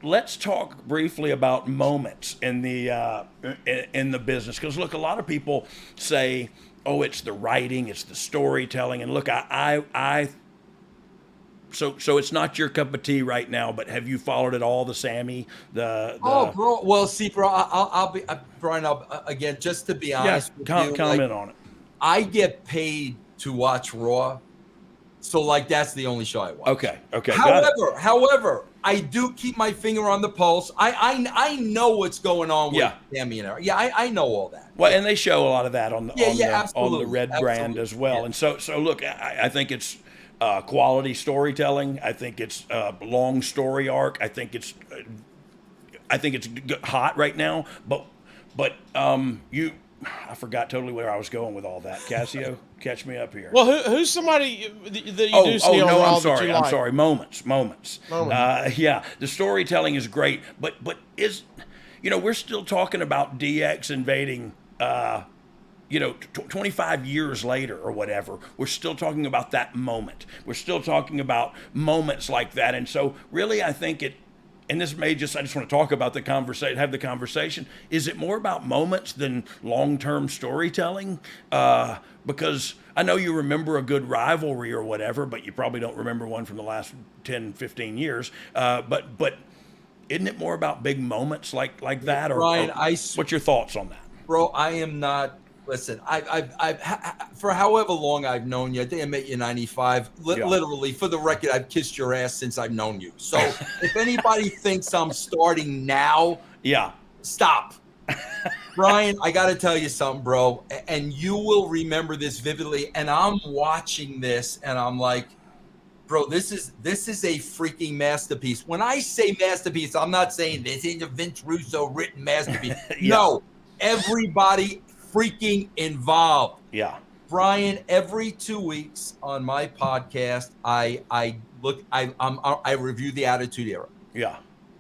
let's talk briefly about moments in the business, because look, a lot of people say, oh, it's the writing, it's the storytelling, and look, so it's not your cup of tea right now. But have you followed it all, the Sammy, Oh, bro. Well, see, bro, I'll be Brian. Again, just to be honest with you, comment on it. I get paid to watch Raw, so that's the only show I watch. Okay. However, I do keep my finger on the pulse. I know what's going on with Sammy and her. Yeah, I know all that. Well, and they show a lot of that on the Red brand as well. Yeah. And so look, I think it's quality storytelling. I think it's long story arc. I think it's hot right now. But I forgot totally where I was going with all that. Casio, catch me up here. Well, who's somebody that you do see on Raw that you like? I'm sorry. Moments. The storytelling is great, but is, we're still talking about DX invading, 25 years later or whatever. We're still talking about that moment. We're still talking about moments like that. And so really, I think and this I just want to talk about have the conversation. Is it more about moments than long-term storytelling? Because I know you remember a good rivalry or whatever, but you probably don't remember one from the last 10, 15 years. But isn't it more about big moments like that? Brian, what's your thoughts on that? Bro, I am not. Listen, I've for however long I've known you, I think I met you in 95. Literally, for the record, I've kissed your ass since I've known you. So if anybody thinks I'm starting now, stop. Brian, I got to tell you something, bro, and you will remember this vividly. And I'm watching this, and I'm like, bro, this is a freaking masterpiece. When I say masterpiece, I'm not saying this is a Vince Russo written masterpiece. No, everybody freaking involved. Yeah. Brian, every 2 weeks on my podcast, I review the Attitude Era. Yeah.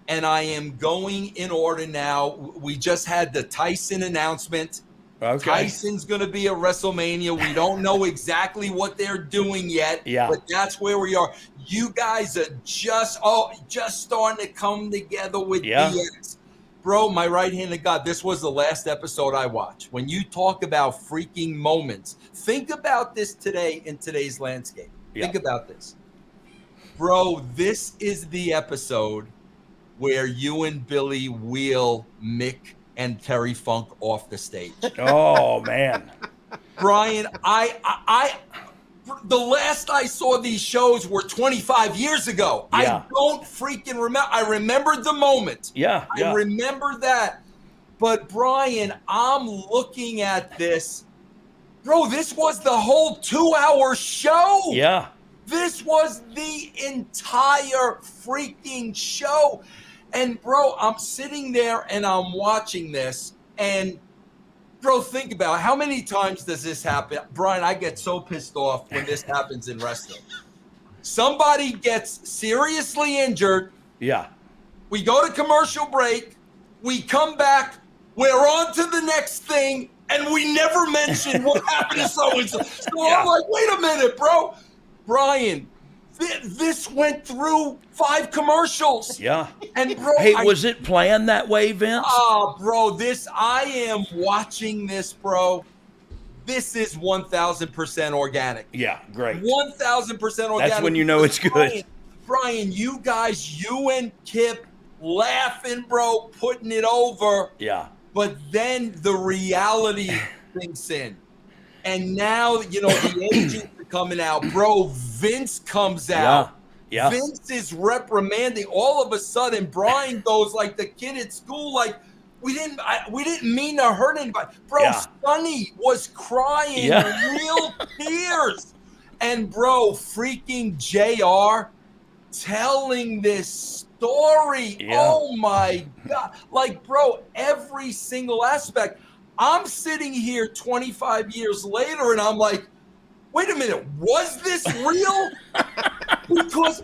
And I am going in order now. We just had the Tyson announcement. Okay. Tyson's going to be at WrestleMania. We don't know exactly what they're doing yet, but that's where we are. You guys are just starting to come together with DX. Bro, my right hand of God, this was the last episode I watched. When you talk about freaking moments, think about this today in today's landscape. Think about this. Bro, this is the episode where you and Billy wheel Mick and Terry Funk off the stage. Oh, man. Brian, the last I saw these shows were 25 years ago. I don't freaking remember. I remembered the moment. I remember that. But Brian, I'm looking at this. Bro, this was the whole 2-hour show. Yeah. This was the entire freaking show. And bro, I'm sitting there and I'm watching this, and bro, think about it. How many times does this happen? Brian, I get so pissed off when this happens in wrestling. Somebody gets seriously injured. Yeah. We go to commercial break. We come back. We're on to the next thing, and we never mention what happened to so-and-so. So I'm like, wait a minute, bro. Brian, this went through 5 commercials. Yeah. And bro, was it planned that way, Vince? Oh, bro, I am watching this, bro. this is 1,000% organic. Yeah, great. 1,000% organic. That's when you know it's good. Brian, you guys, you and Kip laughing, bro, putting it over. Yeah. But then the reality sinks in. And now, the agents are coming out. Bro, Vince comes out. Yeah. Vince is reprimanding. All of a sudden, Brian goes like the kid at school, like, we didn't mean to hurt anybody. Bro, Sonny was crying real tears. And bro, freaking JR telling this story. Oh my God. Like, bro, every single aspect. I'm sitting here 25 years later and I'm like, wait a minute, was this real? Because,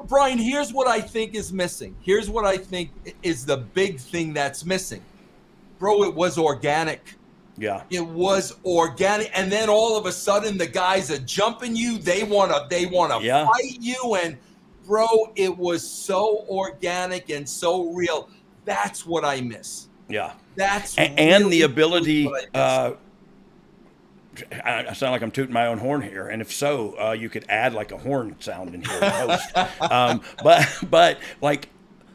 Brian, here's what I think is missing. Here's what I think is the big thing that's missing. Bro, it was organic. Yeah. It was organic. And then all of a sudden the guys are jumping you. They want to fight you. And bro, it was so organic and so real. That's what I miss. Yeah. That's and the ability, I sound like I'm tooting my own horn here, and if so, you could add like a horn sound in here. But like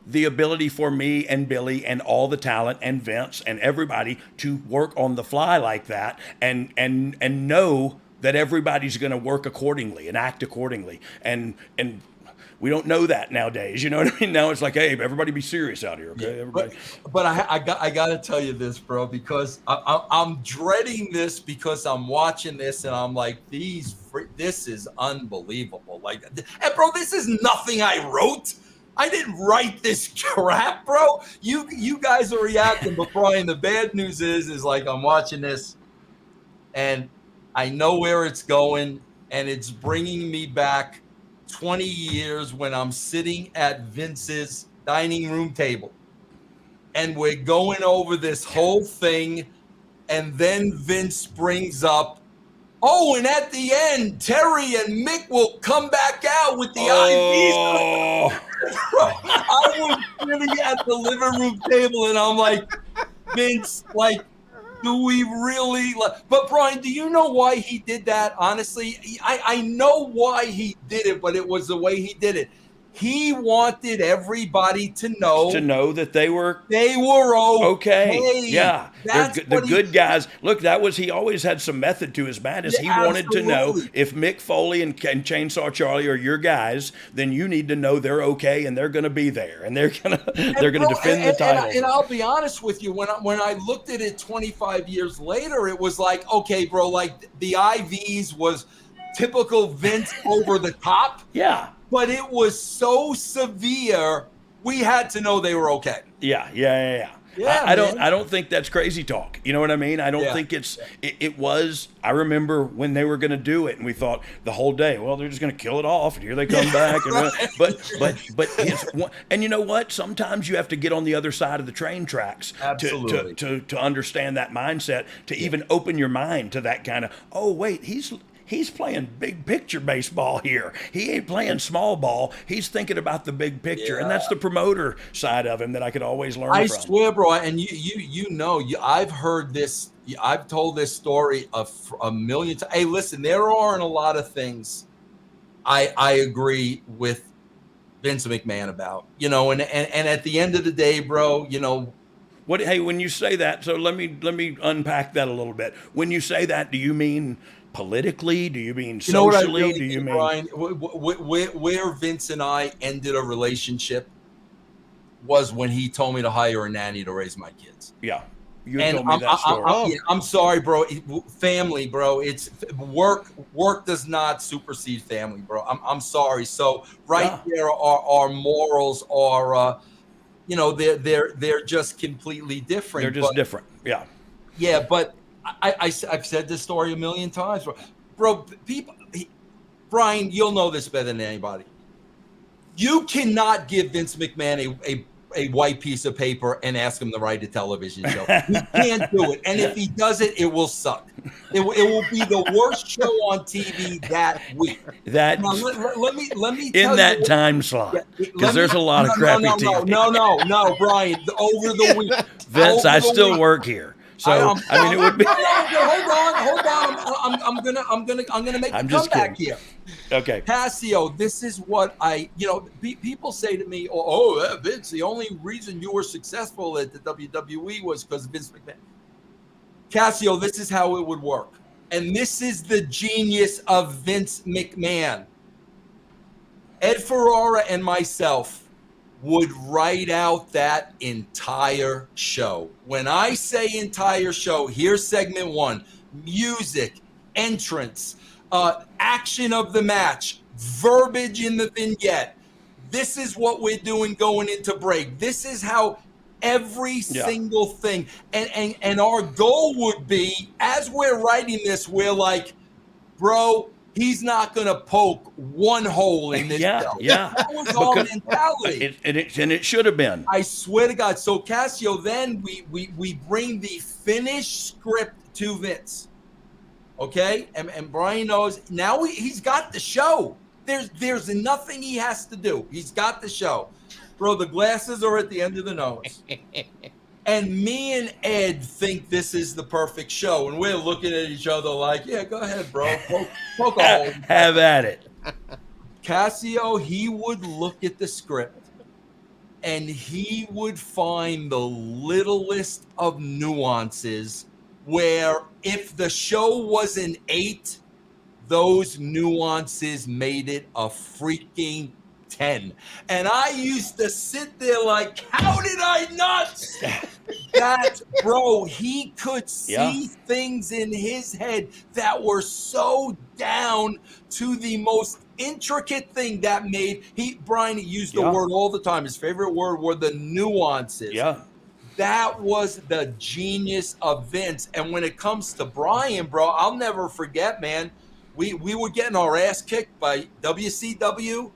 the ability for me and Billy and all the talent and Vince and everybody to work on the fly like that and know that everybody's going to work accordingly and act accordingly and we don't know that nowadays. You know what I mean? Now it's like, hey, everybody be serious out here, okay? Everybody. But I got to tell you this, bro, because I'm dreading this because I'm watching this and I'm like, this is unbelievable. Like, and bro, this is nothing I wrote. I didn't write this crap, bro. You guys are reacting, but Brian, the bad news is like I'm watching this and I know where it's going and it's bringing me back 20 years when I'm sitting at Vince's dining room table and we're going over this whole thing and then Vince brings up, oh, and at the end, Terry and Mick will come back out with the IVs. I was sitting at the living room table and I'm like, Vince, like, do we really? But Brian, do you know why he did that? Honestly, I know why he did it, but it was the way he did it. He wanted everybody to know that they were okay. Yeah, the good guys. Look, he always had some method to his madness. He wanted to know if Mick Foley and Chainsaw Charlie are your guys, then you need to know they're okay and they're going to be there and they're going to defend the title. And I'll be honest with you, when I looked at it 25 years later, it was like, okay, bro, like the IVs was typical Vince over the top. Yeah. But it was so severe, we had to know they were okay. Yeah. I don't think that's crazy talk. You know what I mean? I don't think it was. I remember when they were going to do it, and we thought the whole day, well, they're just going to kill it off, and here they come back. And, and you know what? Sometimes you have to get on the other side of the train tracks to understand that mindset, to even open your mind to that kind of, oh wait, He's playing big picture baseball here. He ain't playing small ball. He's thinking about the big picture, and that's the promoter side of him that I could always learn from. I swear, bro, and you know, I've heard this. I've told this story a million times. Hey, listen, there aren't a lot of things I agree with Vince McMahon about, and at the end of the day, bro, Hey, when you say that, so let me unpack that a little bit. When you say that, do you mean politically? Do you mean socially? Do you mean, Brian, where Vince and I ended a relationship was when he told me to hire a nanny to raise my kids. Yeah, you told me that story. I'm sorry, bro. Family, bro. It's work. Work does not supersede family, bro. I'm sorry. So there, our morals are, they're just completely different. They're just different. Yeah. Yeah, but I've said this story a million times, bro. Brian, you'll know this better than anybody. You cannot give Vince McMahon a white piece of paper and ask him to write a television show. He can't do it, and if he does it, it will suck. It will be the worst show on TV that week. Let me tell in that time slot, because there's a lot of crappy TV. No, Brian. Over the week, Vince, I still work here. So I mean, it would be. Hold on. I'm gonna make a comeback here. Okay. Casio, this is what people say to me, oh, Vince, the only reason you were successful at the WWE was because of Vince McMahon. Casio, this is how it would work. And this is the genius of Vince McMahon. Ed Ferrara and myself would write out that entire show. When I say entire show, here's segment 1, music, entrance, action of the match, verbiage in the vignette. This is what we're doing going into break. This is how every single thing. And our goal would be, as we're writing this, we're like, bro, he's not going to poke one hole in this show. Yeah. That was our mentality. And it should have been. I swear to God. So Casio, then we bring the finished script to Vince. Okay? And Brian knows now he's got the show. There's nothing he has to do. He's got the show. Bro, the glasses are at the end of the nose. And me and Ed think this is the perfect show. And we're looking at each other like, yeah, go ahead, bro. Poke a hole. Have at it. Casio, he would look at the script and he would find the littlest of nuances where if the show was an 8, those nuances made it a freaking 10. And I used to sit there like, how did I not? That, bro, he could see things in his head that were so down to the most intricate thing that made Brian used the word all the time. His favorite word were the nuances. Yeah. That was the genius of Vince. And when it comes to Brian, bro, I'll never forget, man. We were getting our ass kicked by WCW.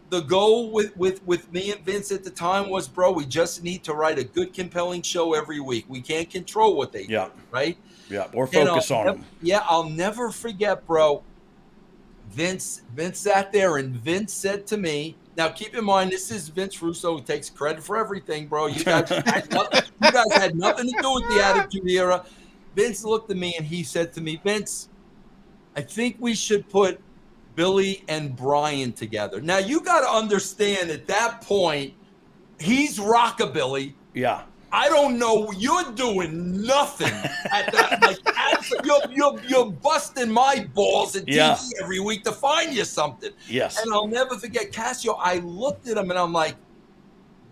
The goal with me and Vince at the time was, bro, we just need to write a good, compelling show every week. We can't control what they do, right? Yeah, or focus on them. Yeah, I'll never forget, bro. Vince sat there and Vince said to me, now keep in mind, this is Vince Russo who takes credit for everything, bro. You guys had nothing to do with the Attitude Era. Vince looked at me and he said to me, Vince, I think we should put Billy and Brian together. Now you got to understand at that point, he's rockabilly. Yeah. I don't know. You're doing nothing at that. Like, you're busting my balls at TV every week to find you something. Yes. And I'll never forget Casio. I looked at him and I'm like,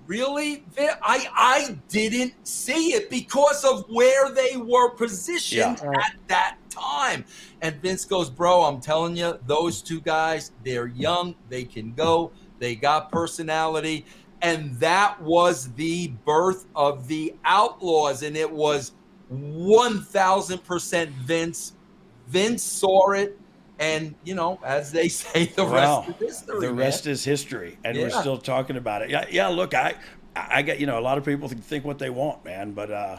really? I didn't see it because of where they were positioned at that time. And Vince goes, bro, I'm telling you, those two guys, they're young. They can go. They got personality. And that was the birth of the Outlaws. And it was 1,000% Vince. Vince saw it. And, as they say, the rest is history. The rest is history. And we're still talking about it. Yeah, look, I get, a lot of people think what they want, man. But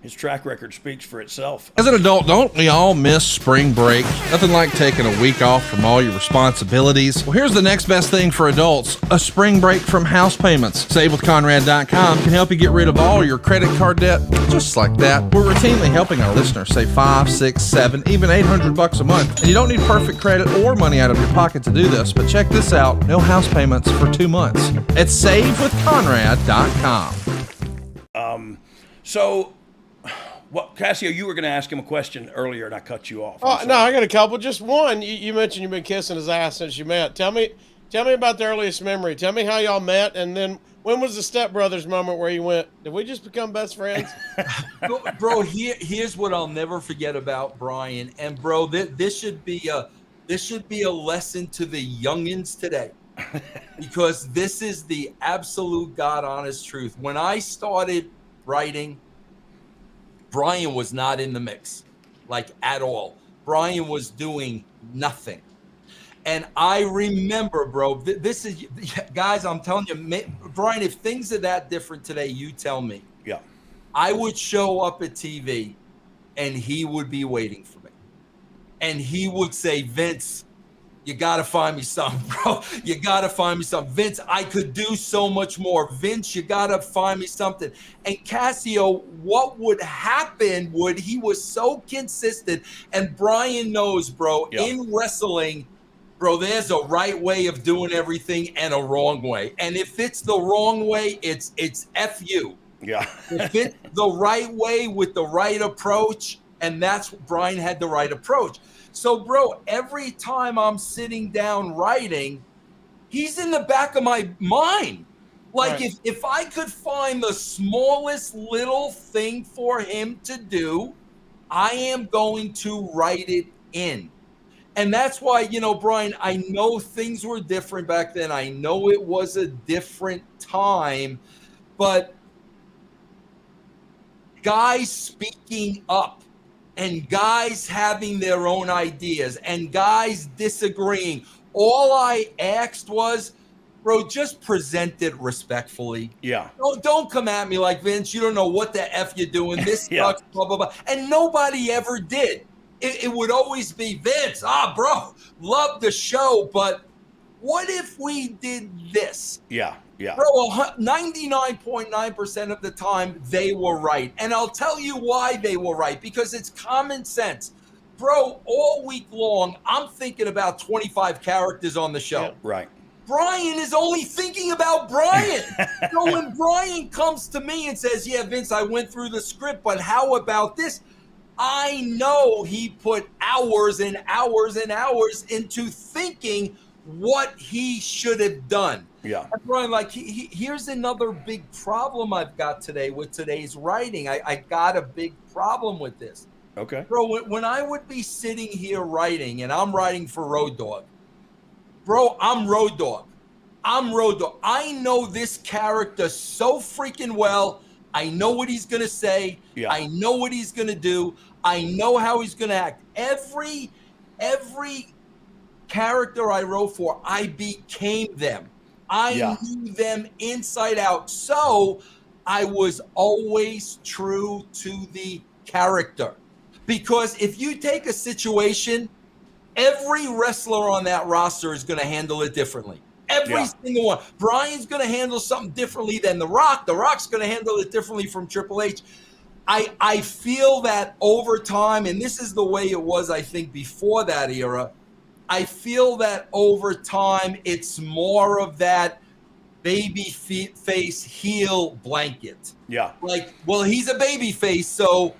his track record speaks for itself. As an adult, don't we all miss spring break? Nothing like taking a week off from all your responsibilities. Well, here's the next best thing for adults, a spring break from house payments. SaveWithConrad.com can help you get rid of all your credit card debt, just like that. We're routinely helping our listeners save $500, $600, $700, even $800 a month. And you don't need perfect credit or money out of your pocket to do this, but check this out, no house payments for 2 months at SaveWithConrad.com. Well, Casio, you were going to ask him a question earlier, and I cut you off. Oh, no, I got a couple. Just one. You mentioned you've been kissing his ass since you met. Tell me about the earliest memory. Tell me how y'all met, and then when was the Step Brothers moment where you went, did we just become best friends? Bro, here's what I'll never forget about Brian. And bro, this should be a lesson to the youngins today, because this is the absolute God honest truth. When I started writing, Brian was not in the mix, like at all. Brian was doing nothing. And I remember, bro, this is, guys, I'm telling you, Brian, if things are that different today, you tell me. Yeah. I would show up at TV and he would be waiting for me. And he would say, Vince, you got to find me something, bro. You got to find me something. Vince, I could do so much more. Vince, you got to find me something. And Casio, what would happen he was so consistent. And Brian knows, bro, in wrestling, bro, there's a right way of doing everything and a wrong way. And if it's the wrong way, it's F you. Yeah. If it's the right way with the right approach, and that's Brian had the right approach. So, bro, every time I'm sitting down writing, he's in the back of my mind. Like, if I could find the smallest little thing for him to do, I am going to write it in. And that's why, you know, Brian, I know things were different back then. I know it was a different time, but guys speaking up and guys having their own ideas and guys disagreeing. All I asked was, bro, just present it respectfully. Yeah. Don't come at me like, Vince, you don't know what the F you're doing. This sucks, blah, blah, blah. And nobody ever did. It would always be, Vince, bro, love the show, but what if we did this? Yeah. Bro, 99.9% of the time, they were right. And I'll tell you why they were right, because it's common sense. Bro, all week long, I'm thinking about 25 characters on the show. Yeah, right. Brian is only thinking about Brian. So when Brian comes to me and says, yeah, Vince, I went through the script, but how about this? I know he put hours and hours and hours into thinking what he should have done. Yeah. And Brian, like, here's another big problem I've got today with today's writing. I got a big problem with this. Okay. Bro, when I would be sitting here writing, and I'm writing for Road Dogg, bro, I'm Road Dogg. I know this character so freaking well. I know what he's going to say. Yeah. I know what he's going to do. I know how he's going to act. Every character I wrote for, I became them. I knew them inside out. So I was always true to the character. Because if you take a situation, every wrestler on that roster is going to handle it differently. Every single one. Brian's going to handle something differently than The Rock. The Rock's going to handle it differently from Triple H. I feel that over time, and this is the way it was, I think, before that era, I feel that over time, it's more of that baby face heel blanket. Yeah. Like, well, he's a baby face, so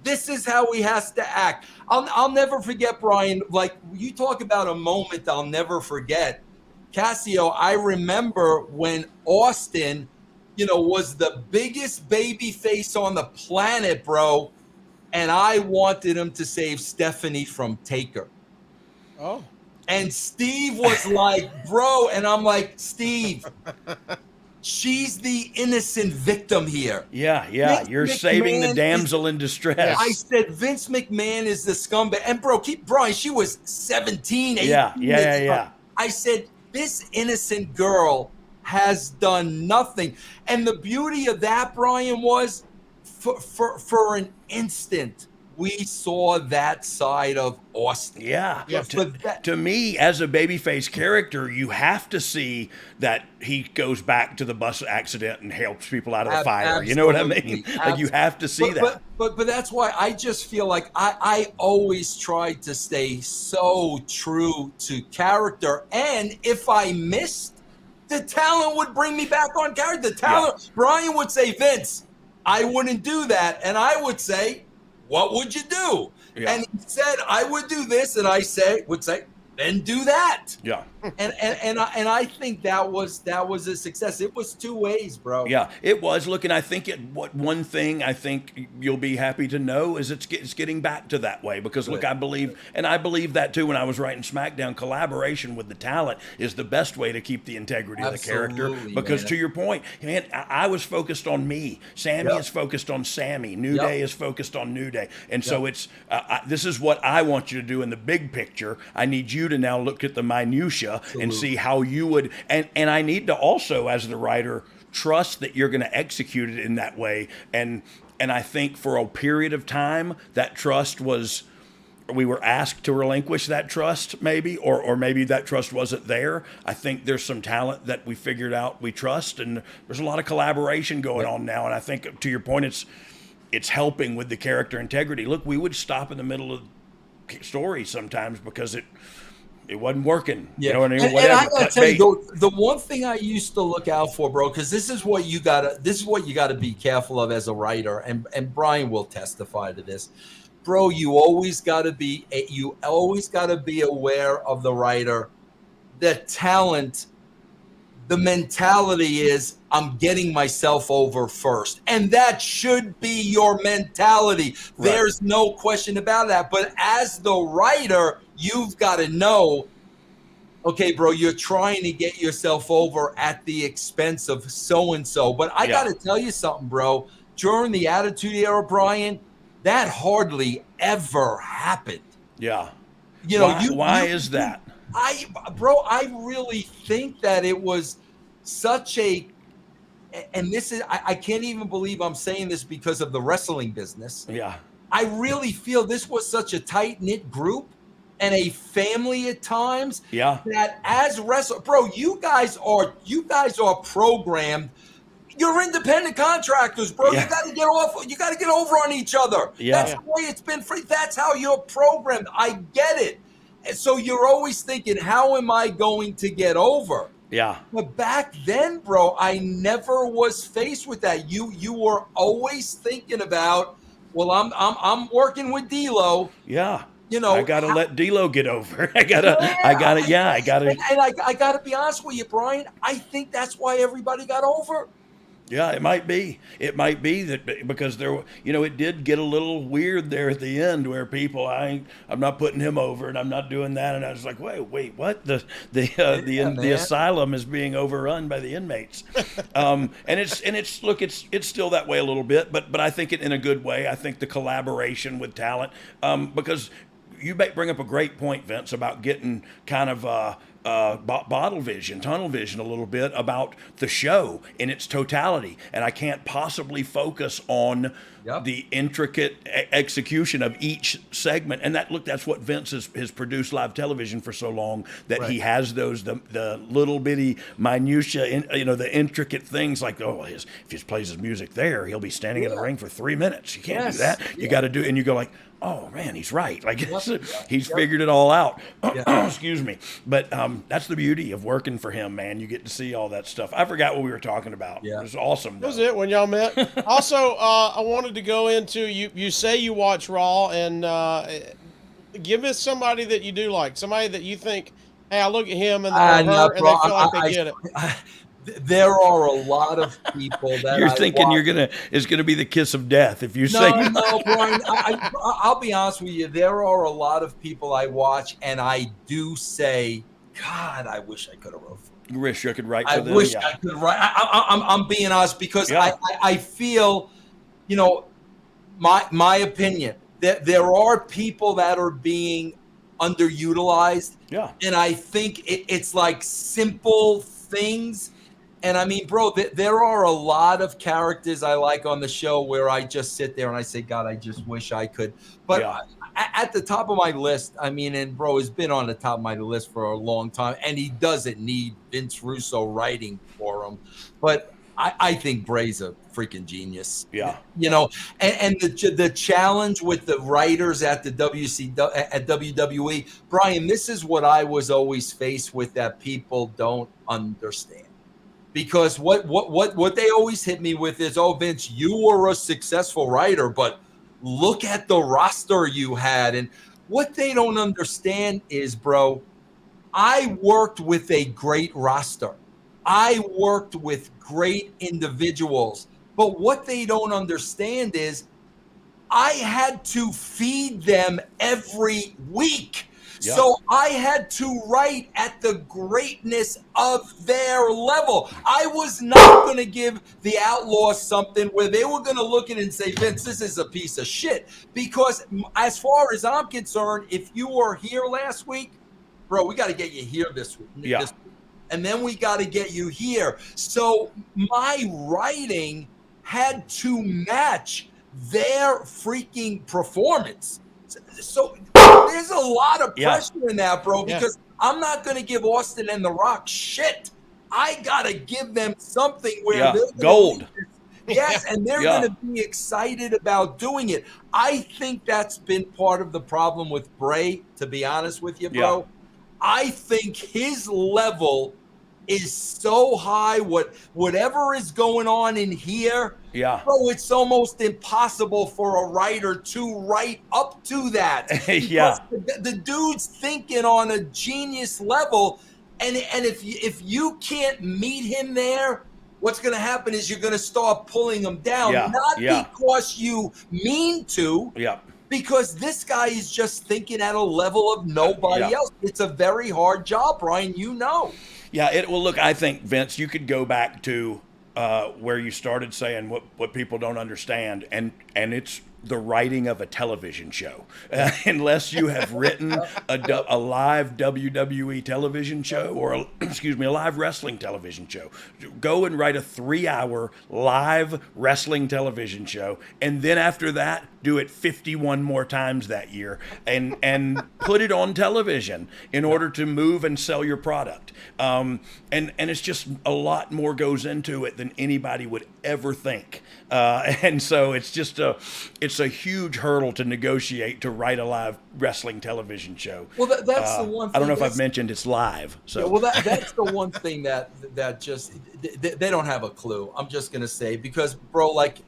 this is how he has to act. I'll never forget, Brian, like, you talk about a moment I'll never forget. Casio, I remember when Austin, you know, was the biggest baby face on the planet, bro, and I wanted him to save Stephanie from Taker. Oh. And Steve was like, bro, and I'm like, Steve, she's the innocent victim here. Yeah. Vince You're McMahon saving the damsel in distress. I said, Vince McMahon is the scumbag. And bro, Brian, she was 17, 18. Yeah. I said, this innocent girl has done nothing. And the beauty of that, Brian, was for an instant, we saw that side of Austin. Yeah. To me, as a babyface character, you have to see that he goes back to the bus accident and helps people out of the fire. Absolutely. You know what I mean? Like, you have to see that. But that's why I just feel like I always tried to stay so true to character. And if I missed, the talent would bring me back on character. The talent, Brian would say, Vince, I wouldn't do that. And I would say, what would you do? Yeah. And he said, I would do this. And I would say, then do that. Yeah. And I think that was a success. It was two ways, bro. Yeah, it was. Look, and I think one thing I think you'll be happy to know is it's getting back to that way, because look, I believe that too when I was writing SmackDown, collaboration with the talent is the best way to keep the integrity of the character. Because to your point, man, I was focused on me. Sammy is focused on Sammy. New Day is focused on New Day. And so it's this is what I want you to do in the big picture. I need you to now look at the minutia and see how you would, and I need to also, as the writer, trust that you're going to execute it in that way. And I think for a period of time, that trust was we were asked to relinquish that trust, maybe, or maybe that trust wasn't there. I think there's some talent that we figured out we trust, and there's a lot of collaboration going on now. And I think, to your point, it's helping with the character integrity. Look, we would stop in the middle of stories sometimes because it wasn't working. Yeah. You know what I mean? And Whatever. I gotta tell you, the one thing I used to look out for, bro, because this is what you gotta be careful of as a writer, and Brian will testify to this. Bro, you always gotta be aware of the writer, the talent. The mentality is, I'm getting myself over first. And that should be your mentality. Right. There's no question about that. But as the writer, you've got to know, okay, bro, you're trying to get yourself over at the expense of so-and-so. But I got to tell you something, bro. During the Attitude Era, Brian, that hardly ever happened. Yeah. You know, why is that? I really think that it was such a, and this is, I can't even believe I'm saying this because of the wrestling business. Yeah. I really feel this was such a tight-knit group and a family at times. Yeah. That as wrestlers, bro, you guys are programmed. You're independent contractors, bro. Yeah. You got to get off. You got to get over on each other. Yeah. That's the way it's been free. That's how you're programmed. I get it. And so you're always thinking, how am I going to get over? Yeah. But back then, bro, I never was faced with that. You were always thinking about, well, I'm working with D-Lo. Yeah. You know, I gotta let D-Lo get over. I gotta. And I gotta be honest with you, Brian. I think that's why everybody got over. Yeah, it might be. It might be that because there, it did get a little weird there at the end where people, I'm not putting him over and I'm not doing that, and I was like, wait, what? The asylum is being overrun by the inmates, and it's still that way a little bit, but I think it in a good way. I think the collaboration with talent, because you bring up a great point, Vince, about getting kind of tunnel vision a little bit about the show in its totality, and I can't possibly focus on the intricate execution of each segment. And that's what Vince has produced live television for so long, that he has those the little bitty minutia, the intricate things like, if he plays his music there, he'll be standing in the ring for 3 minutes. You can't do that. You got to do, and you go like, oh man, he's right. Like he's figured it all out. Excuse me. But that's the beauty of working for him, man. You get to see all that stuff. I forgot what we were talking about. Yeah. It was awesome. That was it when y'all met. Also, I wanted to go into, you say you watch Raw, and give us somebody that you do like, somebody that you think, hey, I look at him and her, and they feel like they get it. There are a lot of people that you're thinking it's gonna be the kiss of death if you say no, Brian. I'll be honest with you. There are a lot of people I watch, and I do say, God, I wish I could have wrote. Wish I could write. I wish I could write. I'm being honest because I feel, my opinion that there are people that are being underutilized. Yeah, and I think it's like simple things. And I mean, bro, there are a lot of characters I like on the show where I just sit there and I say, God, I just wish I could. But at the top of my list, I mean, and bro has been on the top of my list for a long time, and he doesn't need Vince Russo writing for him. But I think Bray's a freaking genius. Yeah. And the challenge with the writers at the WWE, Brian, this is what I was always faced with that people don't understand. Because what they always hit me with is, oh, Vince, you were a successful writer, but look at the roster you had. And what they don't understand is, bro, I worked with a great roster. I worked with great individuals. But what they don't understand is I had to feed them every week. Yeah. So I had to write at the greatness of their level. I was not going to give the Outlaws something where they were going to look at it and say, Vince, this is a piece of shit. Because as far as I'm concerned, if you were here last week, bro, we got to get you here this week. Yeah. And then we got to get you here. So my writing had to match their freaking performance. So There's a lot of Yeah. pressure in that, bro, Yeah. because I'm not going to give Austin and The Rock shit. I got to give them something where Yeah. they're gonna Gold. leave this. Yes, and they're Yeah. going to be excited about doing it. I think that's been part of the problem with Bray, to be honest with you, bro. Yeah. I think his level is so high. Whatever is going on in here, Yeah. bro, it's almost impossible for a writer to write up to that. Yeah. Because the dude's thinking on a genius level, and if you can't meet him there, what's going to happen is you're going to start pulling him down, Yeah. not Yeah. because you mean to, Yeah. because this guy is just thinking at a level of nobody Yeah. else. It's a very hard job, Brian. You know. Yeah, well, look, I think, Vince, you could go back to where you started saying what people don't understand, and it's the writing of a television show. Unless you have written a live WWE television show or, a live wrestling television show. Go and write a 3-hour live wrestling television show, and then after that, do it 51 more times that year and put it on television in order to move and sell your product. And it's just a lot more goes into it than anybody would ever think. And so it's just it's a huge hurdle to negotiate to write a live wrestling television show. Well, that's the one thing. I don't know if I've mentioned it's live. So Yeah, well, that's the one thing that just they don't have a clue. I'm just gonna say, because, bro, like,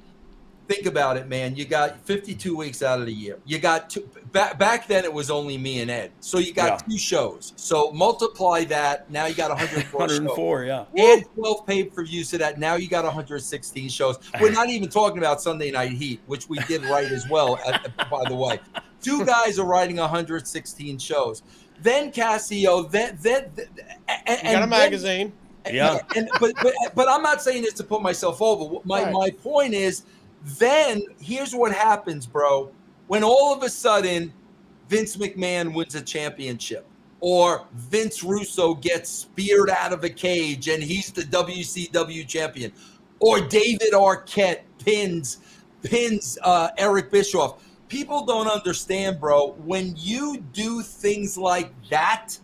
think about it, man. You got 52 weeks out of the year. You got two. Back then it was only me and Ed. So you got 2 shows. So multiply that. Now you got 104 104, shows. yeah. And 12 pay-per-views to that. Now you got 116 shows. We're not even talking about Sunday Night Heat, which we did write as well, by the way. 2 guys are writing 116 shows. Then Casio, You got a magazine. Yeah. But I'm not saying this to put myself over. My point is, then here's what happens, bro. When all of a sudden Vince McMahon wins a championship, or Vince Russo gets speared out of a cage and he's the WCW champion, or David Arquette pins Eric Bischoff. People don't understand, bro. When you do things like that,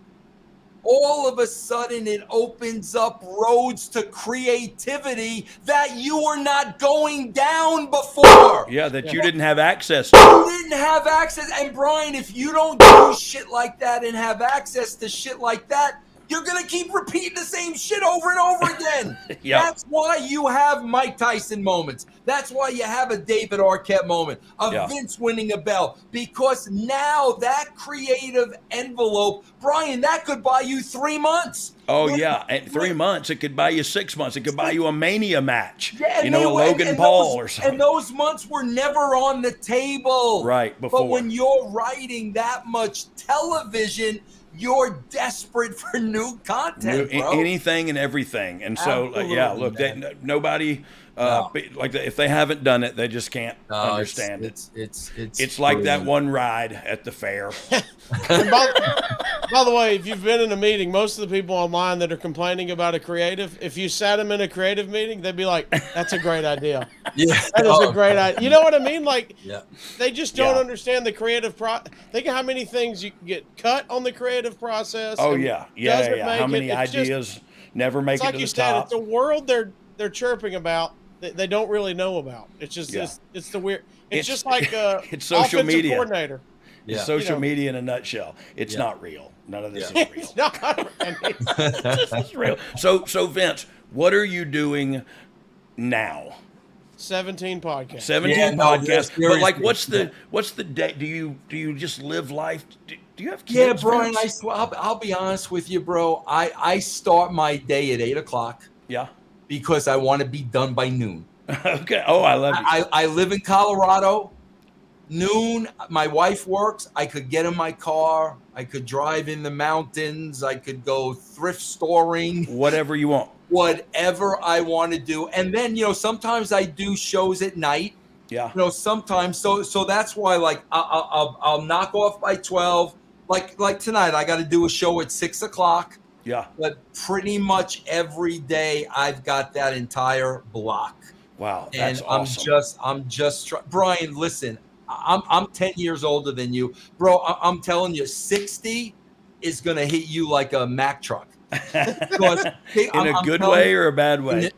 all of a sudden it opens up roads to creativity that you were not going down before. Yeah, that you didn't have access to. You didn't have access. And Brian, if you don't do shit like that and have access to shit like that, you're going to keep repeating the same shit over and over again. Yeah. That's why you have Mike Tyson moments. That's why you have a David Arquette moment, of Vince winning a bell. Because now that creative envelope, Brian, that could buy you 3 months. Oh, yeah. And 3 months, it could buy you 6 months. It could buy you a Mania match. Yeah, a Logan Paul or something. And those months were never on the table. Right, before. But when you're writing that much television, you're desperate for new content, bro. Anything and everything. And so, look, nobody, if they haven't done it, they just can't understand it. It's like that one ride at the fair. And by the way, if you've been in a meeting, most of the people online that are complaining about a creative, if you sat them in a creative meeting, they'd be like, that's a great idea. Yeah. That is a great idea. You know what I mean? Like, yeah. They just don't understand the creative process. Think of how many things you can get cut on the creative process. Oh, yeah. How many ideas never make it to the top. Like you said, it's a world they're chirping about that they don't really know about. It's just it's the weird. It's just like it's social media coordinator. It's social media in a nutshell. It's not real. None of this is real. It's not. This is real. So Vince, what are you doing now? 17 podcasts. 17 podcasts. But like, what's the day? Do you just live life? Do you have kids? Yeah, Brian. I'll be honest with you, bro. I start my day at 8:00. Yeah. Because I want to be done by noon. Okay. Oh, I love you. I live in Colorado. Noon, my wife works. I could get in my car. I could drive in the mountains. I could go thrift storing. Whatever you want. Whatever I want to do. And then, sometimes I do shows at night. Yeah. Sometimes. So that's why, like, I'll knock off by 12. Like tonight, I got to do a show at 6:00. Yeah. But pretty much every day I've got that entire block. Wow. That's and awesome. I'm just Brian, listen, I'm 10 years older than you, bro. I'm telling you, 60 is gonna hit you like a Mack truck. Because in a good way or a bad way?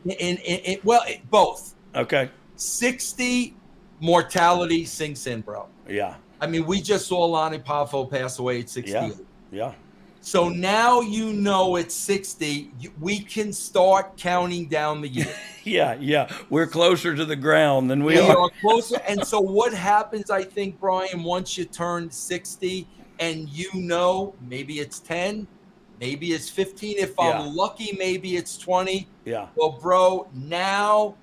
Both. Okay. 60 mortality sinks in, bro. Yeah. I mean, we just saw Lonnie Poffo pass away at 68. Yeah. So now you know at 60, we can start counting down the years. Yeah. We're closer to the ground than we We are. are closer. And so what happens, I think, Brian, once you turn 60 and you know, maybe it's 10, maybe it's 15. If I'm lucky, maybe it's 20. Yeah. Well, bro, now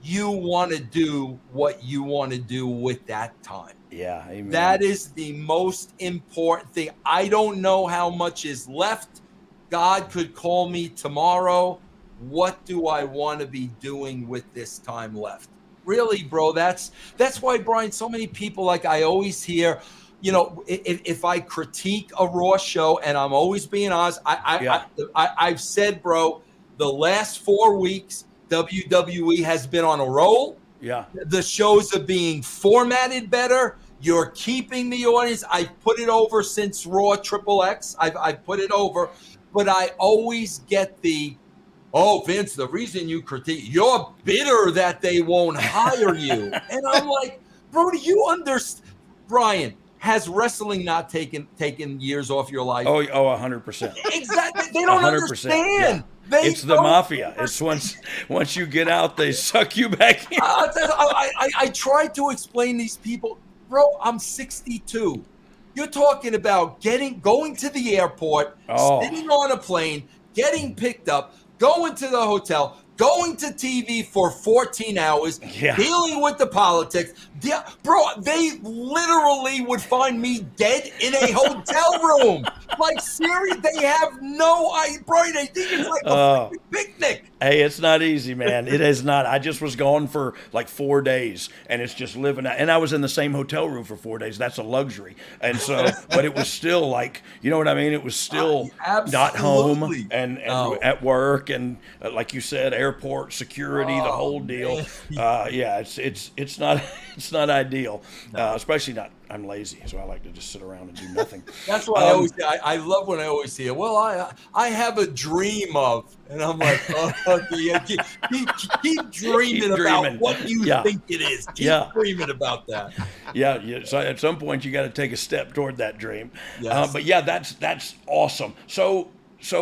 you want to do what you want to do with that time. Yeah, amen. That is the most important thing. I don't know how much is left. God could call me tomorrow. What do I want to be doing with this time left? Really, bro, that's why, Brian, so many people, like I always hear, you know, if I critique a Raw show, and I'm always being honest, I've said, bro, the last 4 weeks, WWE has been on a roll. Yeah. The shows are being formatted better. You're keeping the audience. I put it over since Raw XXX. I put it over, but I always get Vince, the reason you critique, you're bitter that they won't hire you. And I'm like, bro, do you understand? Brian, has wrestling not taken years off your life? Oh, 100%. Exactly. They don't 100%, understand. Yeah. It's the mafia. It's once you get out, they suck you back in. I try to explain these people, bro. I'm 62. You're talking about going to the airport, sitting on a plane, getting picked up, going to the hotel, going to TV for 14 hours, dealing with the politics. Bro, they literally would find me dead in a hotel room. Like, seriously, they have no idea. Bro, they think it's like a freaking picnic. Hey, it's not easy, man. It is not. I just was gone for like 4 days, and it's just living out. And I was in the same hotel room for 4 days. That's a luxury. And so, but it was still like, you know what I mean? It was still not home and at work, and like you said, airport security, the whole deal. It's not ideal, especially not. I'm lazy, so I like to just sit around and do nothing. That's why I love when I always hear, well, I have a dream of, and I'm like, keep dreaming about what you think it is. Keep dreaming about that. Yeah. So at some point, you got to take a step toward that dream. Yes. But that's awesome. So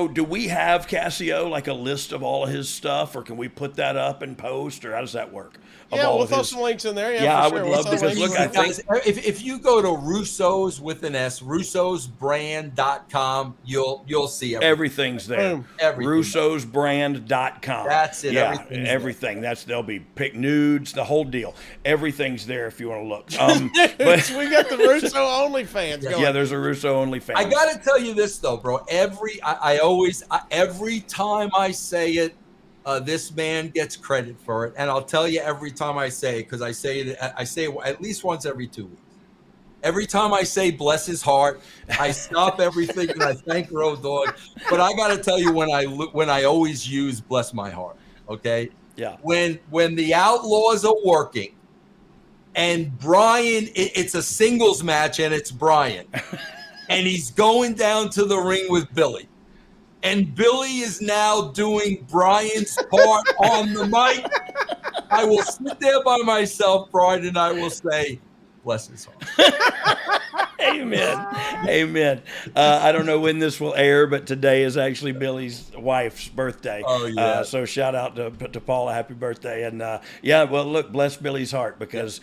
do we have Casio like a list of all of his stuff, or can we put that up and post, or how does that work? We'll throw some links in there. I would love, because look, I think if you go to Russo's with an S, russosbrand.com, you'll see everything's there. Russosbrand.com. That's it. Yeah, everything. There'll be pick nudes, the whole deal. Everything's there if you want to look. But we got the Russo OnlyFans going. Yeah, there's a Russo OnlyFans. I got to tell you this though, bro. Every time I say it, this man gets credit for it, and I'll tell you every time I say it, because I say it at least once every 2 weeks. Every time I say bless his heart, I stop everything and I thank Road Dogg. But I got to tell you, when I always use bless my heart, okay? Yeah. When the Outlaws are working, and Brian, it's a singles match, and it's Brian, and he's going down to the ring with Billy. And Billy is now doing Brian's part on the mic. I will sit there by myself, Brian, and I will say, bless his heart. Amen. I don't know when this will air, but today is actually Billy's wife's birthday. Oh, yeah. So shout out to Paula, happy birthday. And well, look, bless Billy's heart, because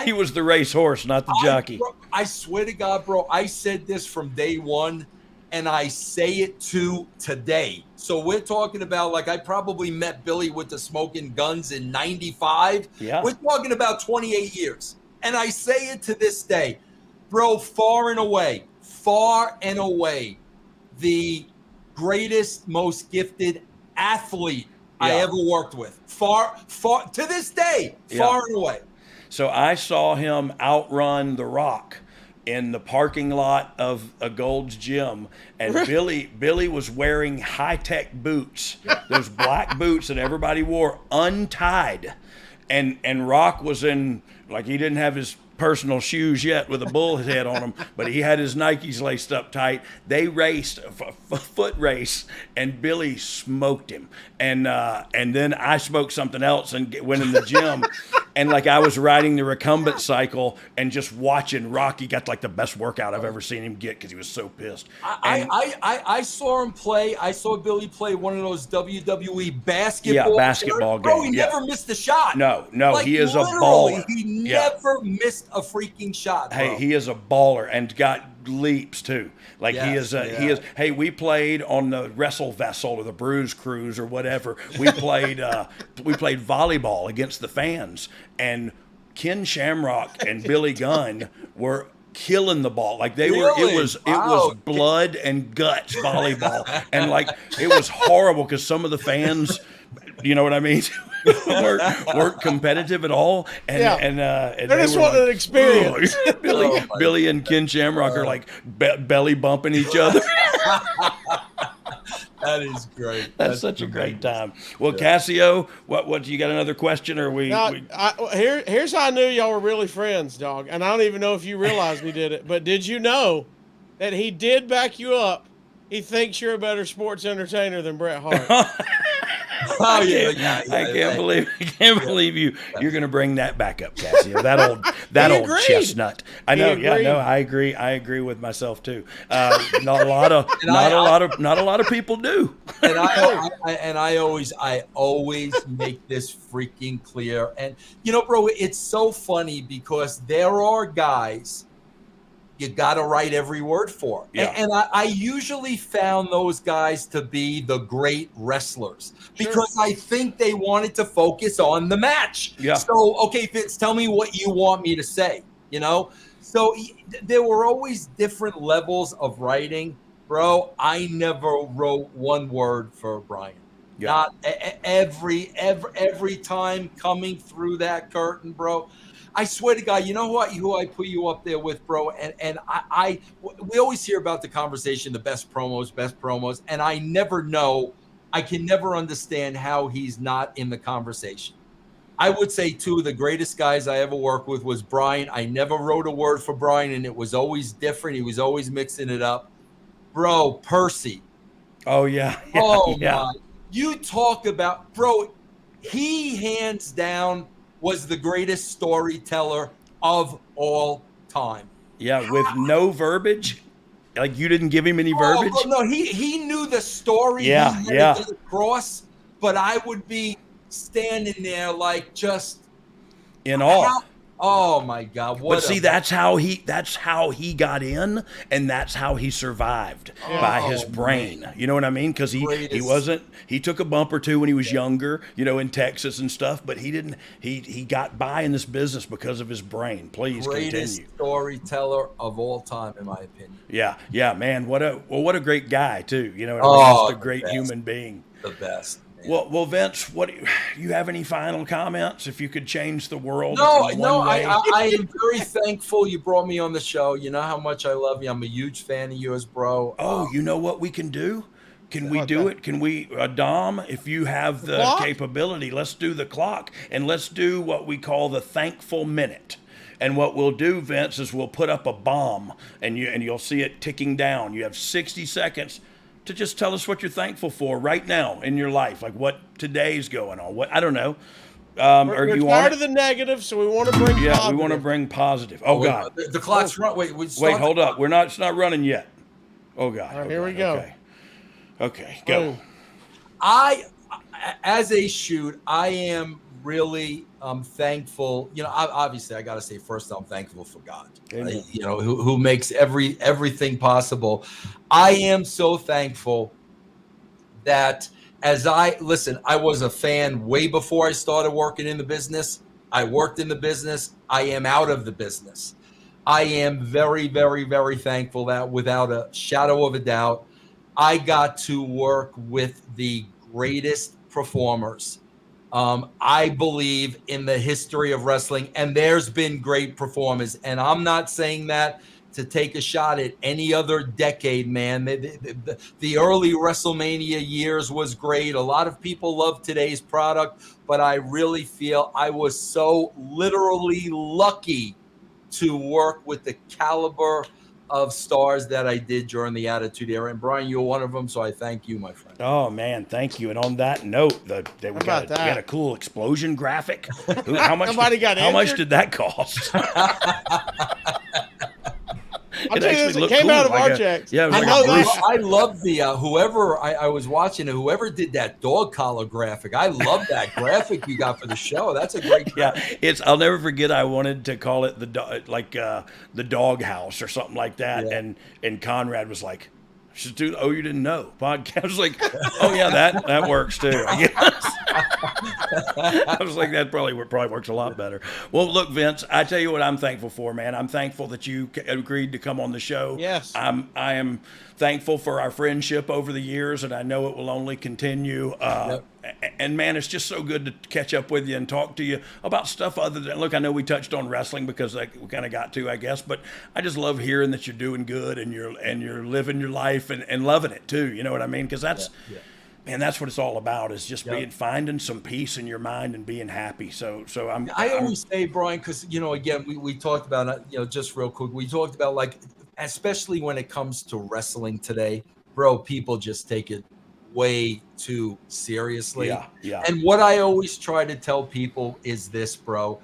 he was the racehorse, not the jockey. I swear to God, bro, I said this from day one, and I say it to today. So we're talking about, like, I probably met Billy with the Smoking Guns in 95. Yeah. We're talking about 28 years. And I say it to this day. Bro, far and away, the greatest, most gifted athlete I ever worked with. Far, to this day, far and away. So I saw him outrun The Rock in the parking lot of a Gold's Gym, and Billy was wearing high-tech boots, those black boots that everybody wore, untied, and Rock was in, like, he didn't have his personal shoes yet with a bull head on them, but he had his Nikes laced up tight. They raced a foot race, and Billy smoked him. And then I smoked something else and went in the gym. And like I was riding the recumbent cycle and just watching Rocky got like the best workout I've ever seen him get because he was so pissed. I saw him play. I saw Billy play one of those WWE basketball. Yeah, basketball Bro, game. he never missed a shot. No, like, he is a literally, baller. He never missed a freaking shot. Bro. Hey, he is a baller and got leaps too. Like he is. Hey, we played on the Wrestle Vessel or the Bruise Cruise or whatever. We played. We played volleyball against the fans, and Ken Shamrock and Billy Gunn were killing the ball. Like they were. It was blood and guts volleyball, and like it was horrible because some of the fans, you know what I mean, weren't competitive at all, and they just wanted an experience. Billy and Ken Shamrock are like belly bumping each other. That is great. That's such a great time. Well, Casio, what you got another question, or here's how I knew y'all were really friends, dog. And I don't even know if you realized he did it, but did you know that he did back you up? He thinks you're a better sports entertainer than Bret Hart. Oh I can't believe you're going to bring that back up, Casio. That old chestnut. I know. Yeah, no, I agree. I agree with myself too. Not a lot of people do. And I always make this freaking clear. And you know, bro, it's so funny because there are guys you got to write every word for. Yeah. And I usually found those guys to be the great wrestlers because I think they wanted to focus on the match. Yeah. So, okay, Vince, tell me what you want me to say, you know? So there were always different levels of writing. Bro, I never wrote one word for Brian. Yeah. Not every time coming through that curtain, bro. I swear to God, you know who I put you up there with, bro? And we always hear about the conversation, the best promos, and I can never understand how he's not in the conversation. I would say two of the greatest guys I ever worked with was Brian. I never wrote a word for Brian, and it was always different. He was always mixing it up. Bro, Percy. Oh, yeah. My. You talk about, bro, he hands down was the greatest storyteller of all time. Yeah, with no verbiage. Like you didn't give him any verbiage. No, he knew the story. Yeah, he had to get across, but I would be standing there like just in awe. Oh my God! That's how he got in, and that's how he survived by his brain. Man. You know what I mean? Because he took a bump or two when he was younger, you know, in Texas and stuff, but he didn't. He got by in this business because of his brain. Please greatest continue. Storyteller of all time, in my opinion. Yeah, man. What a great guy too. You know, just a great human being. The best. Well, Vince, what you have any final comments? If you could change the world, I am very thankful you brought me on the show. You know how much I love you. I'm a huge fan of yours, bro. Oh, you know what we can do? Can we do it? Can we, Dom? If you have the capability, let's do the clock and let's do what we call the thankful minute. And what we'll do, Vince, is we'll put up a bomb, and you'll see it ticking down. You have 60 seconds. To just tell us what you're thankful for right now in your life, like what today's going on. What I don't know. We're tired of the negative, so we want to bring. Yeah, positive. we want to bring positive. Oh God, the clock's run. Wait, hold up. It's not running yet. Oh God. All right, here we go. Okay, go. As a shoot, I am really thankful. You know, obviously, I got to say first, I'm thankful for God. You know, who makes everything possible. I am so thankful that I was a fan way before I started working in the business. I worked in the business. I am out of the business. I am very, very, very thankful that without a shadow of a doubt, I got to work with the greatest performers. I believe in the history of wrestling, and there's been great performers. And I'm not saying that to take a shot at any other decade, man. The early WrestleMania years was great. A lot of people love today's product, but I really feel I was so literally lucky to work with the caliber of stars that I did during the Attitude Era. And Brian, you're one of them, so I thank you, my friend. Oh man, thank you. And on that note, we got a cool explosion graphic. How much? How much did that cost? It came out of our checks. Yeah, I love the whoever I was watching, whoever did that dog collar graphic. I love that graphic you got for the show. That's a great graphic. Yeah, I'll never forget. I wanted to call it the Dog House or something like that, and Conrad was like, "Should do." Oh, you didn't know podcast? I was like, "Oh yeah, that works too." I guess. I was like, that probably works a lot better. Well, look, Vince, I tell you what I'm thankful for, man. I'm thankful that you agreed to come on the show. Yes. I am thankful for our friendship over the years, and I know it will only continue. And man, it's just so good to catch up with you and talk to you about stuff other than, look, I know we touched on wrestling because we kind of got to, I guess, but I just love hearing that you're doing good and you're living your life and loving it too. You know what I mean? Because that's, man, that's what it's all about, is just finding some peace in your mind and being happy. So I always say, Brian, because, again, we talked about, just real quick, we talked about, like, especially when it comes to wrestling today, bro, people just take it way too seriously. Yeah. And what I always try to tell people is this, bro.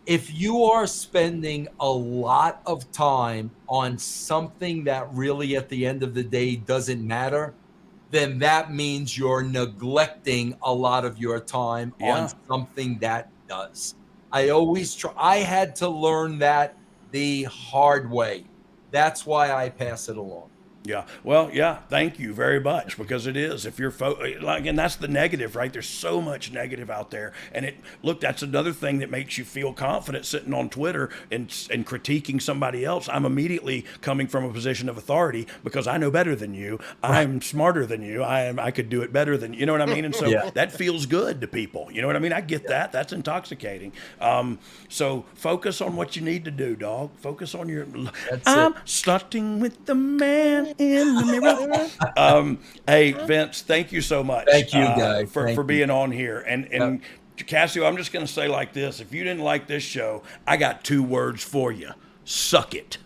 If you are spending a lot of time on something that really at the end of the day doesn't matter, then that means you're neglecting a lot of your time on something that does. I had to learn that the hard way. That's why I pass it along. Yeah. Well, yeah. Thank you very much, because it is. If you're and that's the negative, right? There's so much negative out there, and that's another thing that makes you feel confident sitting on Twitter and critiquing somebody else. I'm immediately coming from a position of authority because I know better than you. I'm smarter than you. I could do it better than you. Know what I mean? And so that feels good to people. You know what I mean? I get that. That's intoxicating. So focus on what you need to do, dog. Focus on your. I'm starting with the man in the mirror. Hey, Vince, thank you so much. Thank you, guy, for being on here. And Casio, I'm just going to say like this: if you didn't like this show, I got 2 words for you: suck it.